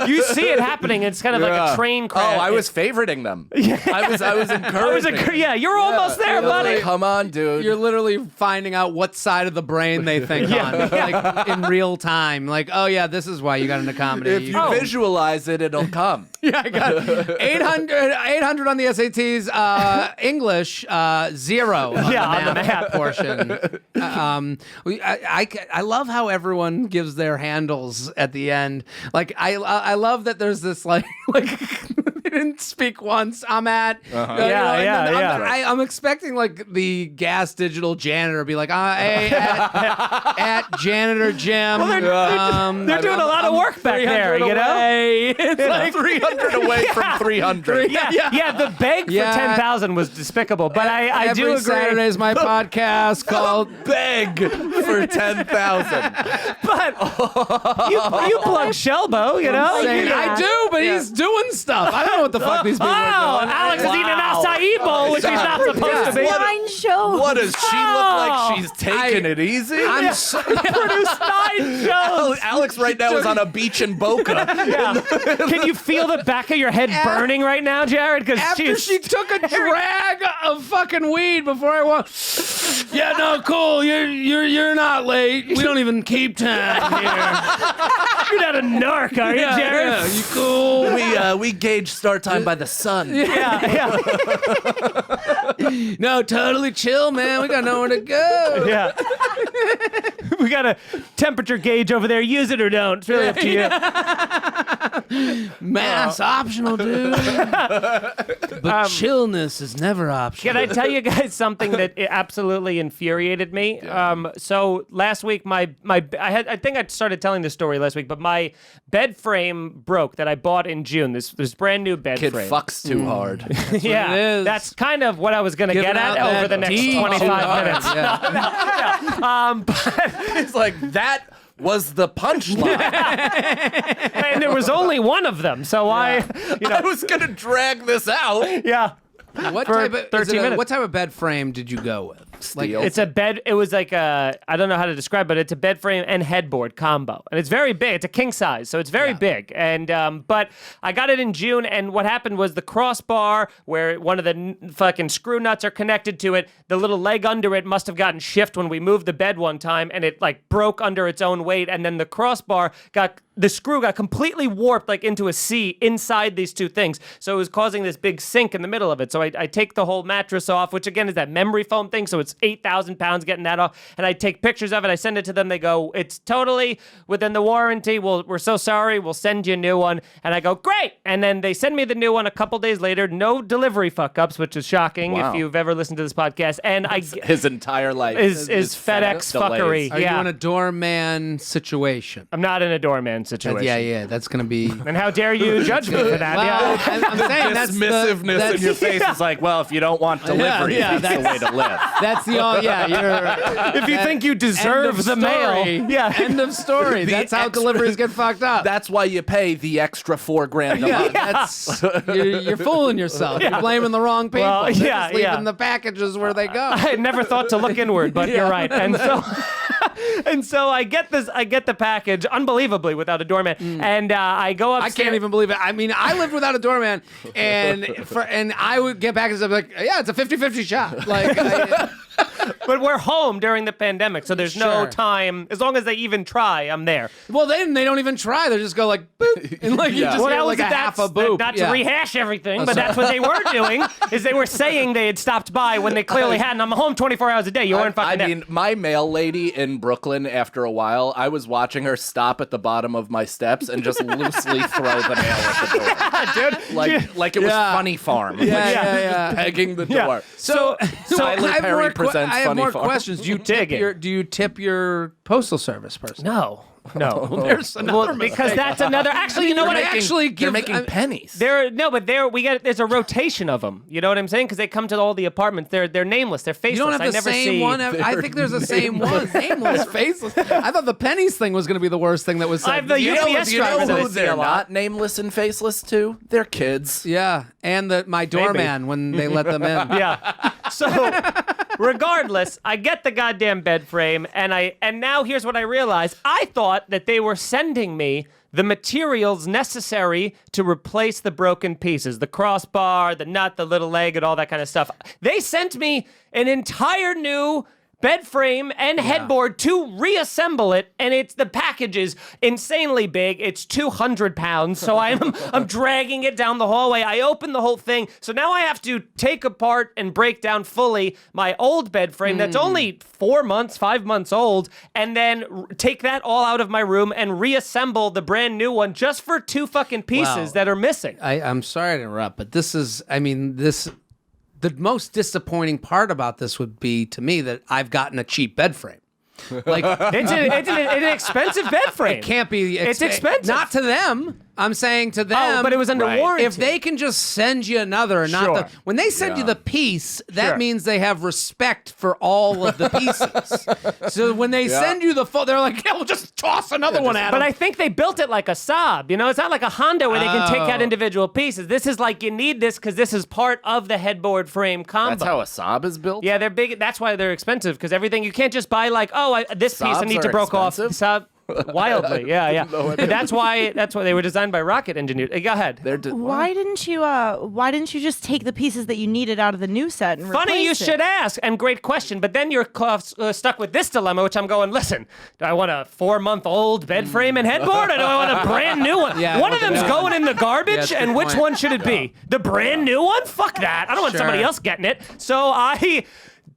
You see it happening. It's kind of like a train crash. Oh, I was favoriting them. I was encouraging. Yeah, you're almost there, buddy. Come on, dude. You're literally finding out what side of the brain they think on, like in real time. Like, oh yeah, this is why you got into comedy. If you visualize it, it'll come. Yeah, I got 800 on the SATs. English 0 on the math portion. I love how everyone gives their handles at the end. Like I love that there's this like they didn't speak once. I'm at I'm expecting like the gas digital janitor be like hey, at janitor Jim. Well, they're doing a lot of work back there, you know. It's like 300 away from 300. Yeah, the beg for 10,000 was despicable, but I do Every agree. Saturday is my podcast called Beg for 10,000. But you plug Shelbo, you know. saying, I do, but he's doing stuff. I don't know what the fuck these people are doing. Alex is eating an acai bowl, which he's not supposed to be. Wine show. What does she look like? She's taking it easy. I'm so, Produced 9 shows. Alex right now is on a beach in Boca. Can you feel the back of your head burning right now, Jared? Because after she took a drag of fucking weed before I walked. Yeah, no, cool. You're not late. We don't even keep time here. you're not a narc, are you, Jared? Yeah, you cool? We gauge start time by the sun. Yeah. No, totally chill, man. We got nowhere to go. Yeah. We got a temperature gauge over there. Use it or don't. It's really up to you. Mass optional, dude. But chillness is never optional. Can I tell you guys something that absolutely infuriated me? So last week, I think I started telling this story last week, but my bed frame broke that I bought in June. This brand new bed Kid frame. fucks too hard. Yeah, it is. that's kind of what I was going to Giving get at out over that the next D 25 minutes. Yeah. It's like, that was the punchline. And there was only one of them, so I was going to drag this out. yeah. What For type of 13 minutes. what type of bed frame did you go with? Steel. It's a bed. It was like I don't know how to describe it. It's a bed frame and headboard combo, and it's very big. It's a king size, so it's very big. And but I got it in June, and what happened was the crossbar where one of the fucking screw nuts are connected to it. The little leg under it must have gotten shift when we moved the bed one time, and it like broke under its own weight. And then the crossbar the screw got completely warped like into a C inside these two things. So it was causing this big sink in the middle of it. So I take the whole mattress off, which again is that memory foam thing. So it's 8,000 pounds getting that off. And I take pictures of it. I send it to them. They go, it's totally within the warranty. We're so sorry. We'll send you a new one. And I go, great. And then they send me the new one a couple days later. No delivery fuck ups, which is shocking Wow. if you've ever listened to this podcast. And his entire life is FedEx fuckery. Are Yeah. you in a doorman situation? I'm not in a doorman situation. Yeah, that's gonna be. And how dare you judge me for that? Well, Yeah. I'm saying that's Dismissiveness in your face is like, well, if you don't want delivery, yeah, that's the way to live. That's the all. Yeah, you're. If you think you deserve the mail, yeah. End of story. The That's how extra- deliveries get fucked up. That's why you pay the extra $4,000 a month. That's you're fooling yourself. You're blaming the wrong people. Well, They're yeah, just leaving yeah. the packages where they go. I had never thought to look inward, but you're right. And so And so I get the package unbelievably without a doorman, and I go I upstairs. can't even believe it. I mean, I lived without a doorman, and I would get packages. I'm like, yeah, it's a 50-50 shot. Like, But we're home during the pandemic, so there's no Sure. time. As long as they even try, I'm there. well, then they don't even try. They just go like, boop, and like you just Well, hear that like was a half a boop. Not Yeah. to rehash everything, but that's what they were doing. Is they were saying they had stopped by when they clearly hadn't. I'm home 24 hours a day. You weren't fucking there. I mean, my mail lady in Brooklyn, after a while, I was watching her stop at the bottom of my steps and just loosely throw the mail at the door. Dude. Like it was Yeah. Funny Farm. Yeah, Like, yeah, just yeah. pegging the Yeah. door. So Tyler I have Perry more presents I have Funny more Farm. questions. Do you tip your postal service person? No. There's another because that's another. Actually, you know what? They're actually They're making pennies. There's a rotation of them. You know what I'm saying? Because they come to all the apartments. They're nameless. They're faceless. You don't have I the never same see. one. I think there's the same one. Nameless, faceless. I thought the pennies thing was going to be the worst thing that was I said. have the UPS You know driver that I who see they're a lot. not nameless and faceless to? They're kids. Yeah, and my doorman when they let them in. Yeah. So, regardless, I get the goddamn bed frame, and now here's what I realize. I thought that they were sending me the materials necessary to replace the broken pieces, the crossbar, the nut, the little leg, and all that kind of stuff. They sent me an entire new bed frame and headboard to reassemble it, and the package is insanely big. It's 200 pounds, so I'm dragging it down the hallway. I open the whole thing, so now I have to take apart and break down fully my old bed frame that's only 5 months old, and then take that all out of my room and reassemble the brand new one just for 2 fucking pieces Wow. that are missing. I'm sorry to interrupt, but the most disappointing part about this would be to me that I've gotten a cheap bed frame. Like It's an expensive bed frame. it can't be. It's expensive. Not to them. I'm saying to them. Oh, but it was under warranty. If they can just send you another, and not when they send you the piece, that Sure. means they have respect for all of the pieces. So when they send you the they're like, yeah, we'll just toss another one at them. But I think they built it like a Saab. You know, it's not like a Honda where they can take out individual pieces. This is like you need this because this is part of the headboard frame combo. That's how a Saab is built? Yeah, they're big. That's why they're expensive because everything you can't just buy like, this piece I Saabs need to are broke off. expensive? Saab. Wildly, yeah. But that's why they were designed by rocket engineers. Go ahead. Why didn't you just take the pieces that you needed out of the new set and Funny you replace it? should ask, and great question. But then you're stuck with this dilemma, which I'm going, listen, do I want a 4-month-old bed frame and headboard, or do I want a brand new one? Yeah, one of them's yeah. going in the garbage, that's a and good which point. one should it be? The brand new one? Fuck that. I don't want Sure. somebody else getting it. So I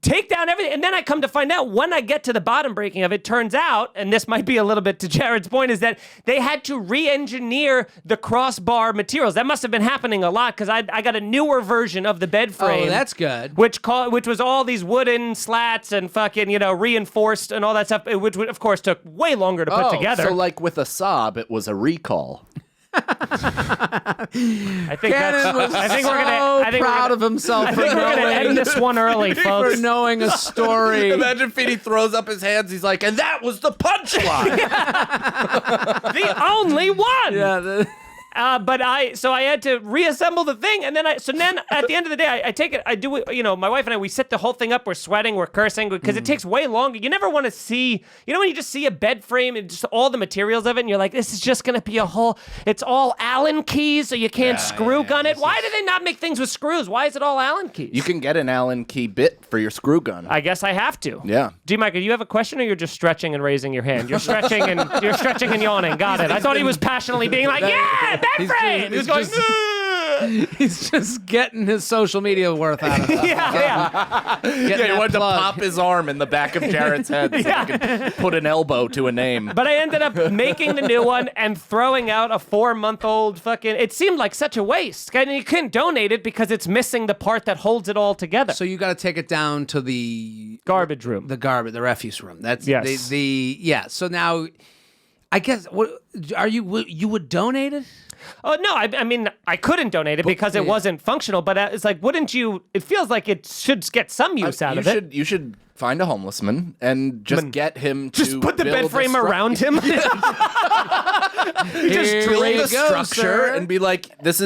take down everything, and then I come to find out when I get to the bottom breaking of it, turns out, and this might be a little bit to Jared's point, is that they had to re-engineer the crossbar materials. That must have been happening a lot because I got a newer version of the bed frame. Oh, that's good. Which was all these wooden slats and fucking, reinforced and all that stuff, which of course took way longer to put together. So like with a Saab, it was a recall. I think Cannon was I think so we're gonna, proud of himself I for think we're gonna end knowing, this one early, for folks. knowing a story. Imagine Feeney throws up his hands. He's like, and that was the punchline. The only one. Yeah, But I had to reassemble the thing, and then at the end of the day, I take it, I do it, my wife and I, we set the whole thing up, we're sweating, we're cursing, because it takes way longer. You never want to see, when you just see a bed frame and just all the materials of it, and you're like, this is just going to be it's all Allen keys, so you can't screw gun it. Why do they not make things with screws? Why is it all Allen keys? You can get an Allen key bit for your screw gun. I guess I have to. Yeah. G-Mike, do you have a question, or you're just stretching and raising your hand? You're stretching and yawning. Got it. I thought he was passionately being like, yeah, bed frame! He was going, he's just getting his social media worth out of it. yeah. He wanted to pop his arm in the back of Jared's head so he could put an elbow to a name. But I ended up making the new one and throwing out a 4-month-old fucking... It seemed like such a waste. And you couldn't donate it because it's missing the part that holds it all together. So you got to take it down to the Garbage room. the refuse room. That's Yes. yeah. So now, I guess you would donate it? Oh, no, I mean, I couldn't donate it because it wasn't functional, but it's like, wouldn't you... It feels like it should get some use out of it. You should find a homeless man and just get him to Just put the build bed frame around him. Here Just build you a go, structure sir. and be like, this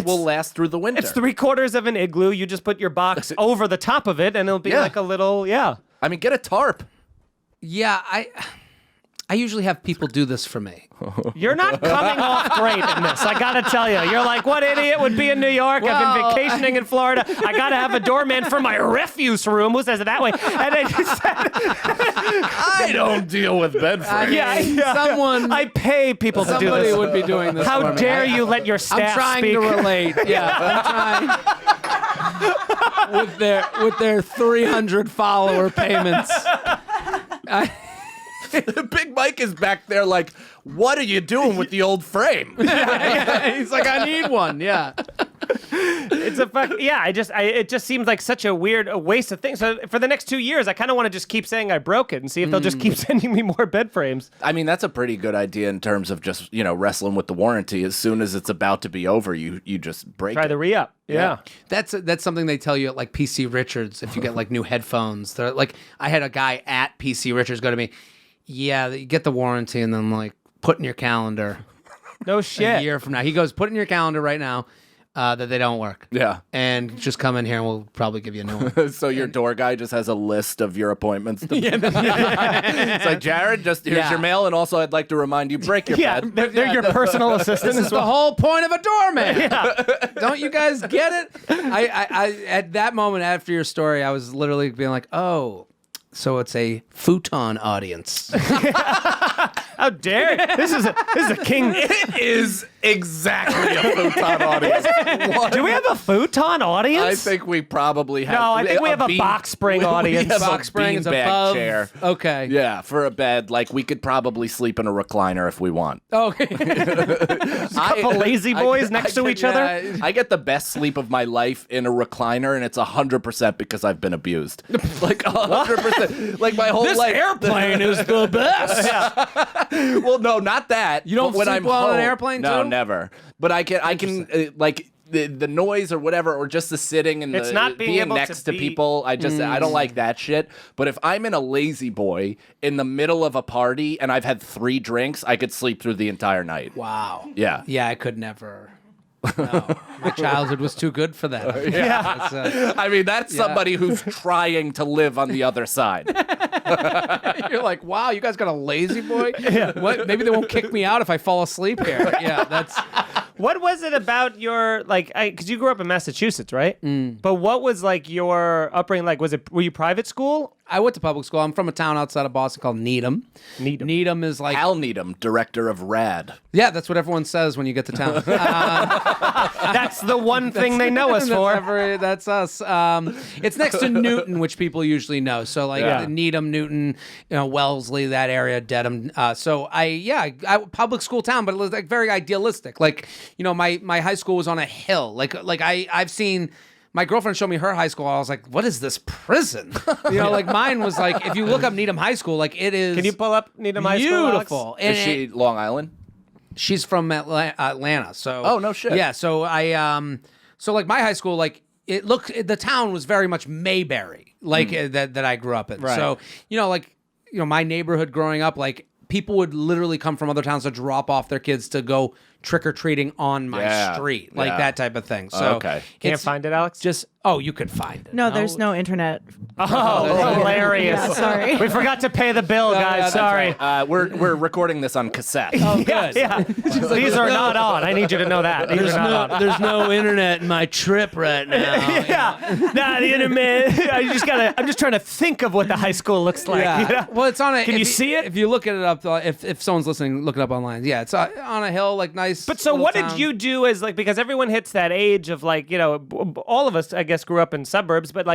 will last through the winter. It's 3/4 of an igloo. You just put your box over the top of it, and it'll be like a little, I mean, get a tarp. Yeah, I usually have people do this for me. You're not coming off great in this. I gotta tell you. You're like, what idiot would be in New York? I've been vacationing in Florida. I gotta have a doorman for my refuse room. Who says it that way? And then you said, I don't deal with bed frames. Someone, I pay people to do somebody this. would be doing this. How for me. dare you let your staff I'm trying speak? to relate. Yeah, I'm trying with their 300 follower payments. Big Mike is back there like, what are you doing with the old frame? He's like, I need one. Yeah. It's a fuck. Yeah, it just seems like such a waste of things. So for the next 2 years, I kind of want to just keep saying I broke it and see if they'll just keep sending me more bed frames. I mean, that's a pretty good idea in terms of just, wrestling with the warranty. As soon as it's about to be over, you just break Try it. the re-up. Yeah. That's something they tell you at like PC Richards if you get like new headphones. They're like, I had a guy at PC Richards go to me, yeah, you get the warranty and then like put in your calendar. No A shit. year from now. He goes, put in your calendar right now that they don't work. Yeah. And just come in here and we'll probably give you a new one. So your door guy just has a list of your appointments. It's like, Jared, just here's your mail, and also I'd like to remind you, break your Yeah, bed. they're your personal assistant This is as the well. whole point of a doorman. Don't you guys get it? I at that moment after your story, I was literally being like, oh, so it's a futon audience. How dare you? This is a king. It is exactly a futon audience. Do we have a futon audience? I think we probably have. No, I think we have a box spring audience. We have Box a spring is beanbag above. chair. Okay. Yeah, for a bed. Like, we could probably sleep in a recliner if we want. Okay. a couple lazy boys next to each other. I get the best sleep of my life in a recliner, and it's 100% because I've been abused. Like 100%. Like my whole life. airplane is the best. Well, no, not that. You don't But when sleep I'm well on an home- airplane, No, too? never. But I can like the noise or whatever, or just the sitting and It's the not being able to next to be- people. I don't like that shit. But if I'm in a lazy boy in the middle of a party and I've had 3 drinks, I could sleep through the entire night. Wow. Yeah. Yeah, I could never. No. My childhood was too good for that. Yeah. I mean, that's somebody who's trying to live on the other side. You're like, wow, you guys got a lazy boy? Yeah. What? Maybe they won't kick me out if I fall asleep here. Yeah, that's. What was it about your because you grew up in Massachusetts, right? But what was like your upbringing like? Were you private school? I went to public school. I'm from a town outside of Boston called Needham. Needham is like Hal Needham, director of RAD. yeah, that's what everyone says when you get to town. That's the one thing they know us for. That's us. It's next to Newton, which people usually know. So like Needham, Newton, Wellesley, that area, Dedham. So I public school town, but it was like very idealistic. Like my high school was on a hill. Like I've seen. My girlfriend showed me her high school. I was like, what is this prison? Like mine was like, if you look up Needham High School, like it is. Can you pull up Needham High School, Alex? Beautiful. Is she Long Island? She's from Atlanta. So. Oh, no shit. Yeah. So so like my high school, like the town was very much Mayberry, like that I grew up in. Right. So, my neighborhood growing up, like people would literally come from other towns to drop off their kids to go trick-or-treating on my street, like that type of thing. So okay. Can't find it, Alex? You could find it. No, there's no internet. Oh, hilarious. Yeah, sorry. We forgot to pay the bill, guys. Sorry. We're recording this on cassette. Oh, good. Yeah. These are not on. I need you to know that. These are not on. There's no internet in my trip right now. Yeah. Nah, the internet. I'm just trying to think of what the high school looks like. Yeah. You know? Well, it's on a. Can you see it? If you look it up, if someone's listening, look it up online. Yeah, it's on a hill, like nice. But so little what town. did you do as because everyone hits that age of all of us, I guess, grew up in suburbs, but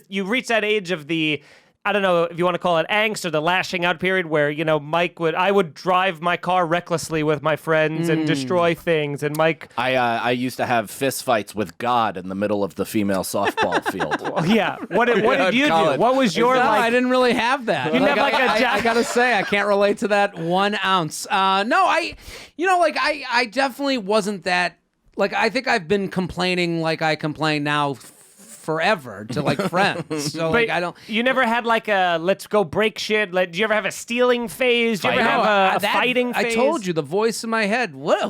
you reach that age of the, I don't know if you want to call it angst or the lashing out period where, I would drive my car recklessly with my friends and destroy things. And Mike. I used to have fist fights with God in the middle of the female softball field. Yeah. What did you do? What was your I didn't really have that. You didn't have I gotta say, I can't relate to that 1 ounce. No, I definitely wasn't that. Like, I think I've been complaining like I complain now forever to like friends. So But like I don't. You never had like a let's go break shit. Like, do you ever have a stealing phase? Do you ever No, have a that- fighting phase? I told you the voice in my head. What?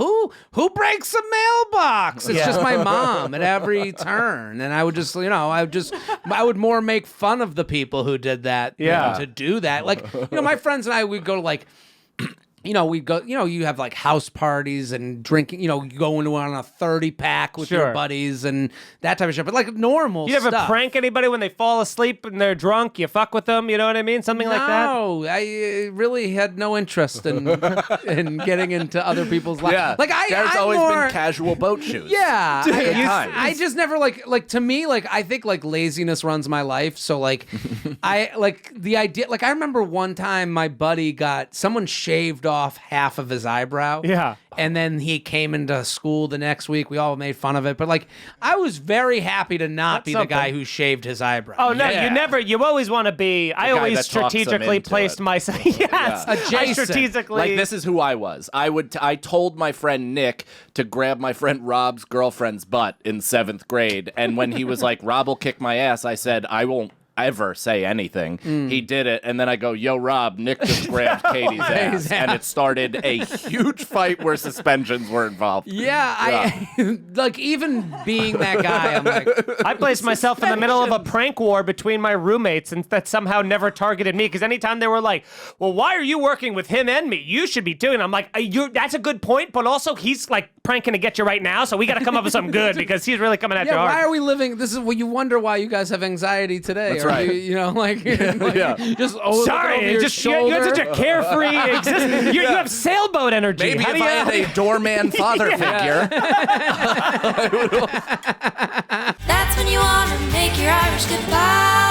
Who breaks a mailbox? It's just my mom at every turn, and I would just, I would more make fun of the people who did that. Yeah. To do that, like my friends and I would go to like. We go, you have like house parties and drinking, you go into on a 30-pack with Sure. your buddies and that type of shit. But like normal You ever stuff. prank anybody when they fall asleep and they're drunk? You fuck with them, you know what I mean? Something like that? No, I really had no interest in getting into other people's lives. Yeah, Like Jared's I'm always more, been casual boat shoes. Yeah, Good times. I just never like to me like I think like laziness runs my life. So like I like the idea. Like I remember one time my buddy got someone shaved off half of his eyebrow. Yeah. And then he came into school the next week. We all made fun of it. But like I was very happy to not That's be something. the guy who shaved his eyebrow. Oh, no, Yeah. you always want to be, I guy always that talks them strategically into placed it. myself. Yes. I Adjacent. strategically. Like this is who I was. I told my friend Nick to grab my friend Rob's girlfriend's butt in 7th grade, and when he was like, "Rob will kick my ass," I said, "I won't ever say anything." He did it, and then I go, "Yo, Rob, Nick just grabbed Katie's ass," and it started a huge fight where suspensions were involved. Yeah, I like even being that guy. I'm like, I placed myself in the middle of a prank war between my roommates, and that somehow never targeted me. Because anytime they were like, "Well, why are you working with him and me? You should be doing." I'm like, "That's a good point, but also he's like pranking to get you right now, so we got to come up with something good because he's really coming at you yeah, hard." why are we living? This is what you wonder why you guys have anxiety today. That's Or right. You like Yeah. just Sorry, over your just you shoulder. have such a carefree existence. You have sailboat energy. Maybe How if do you I had a doorman father figure. That's when you wanna make your Irish goodbye.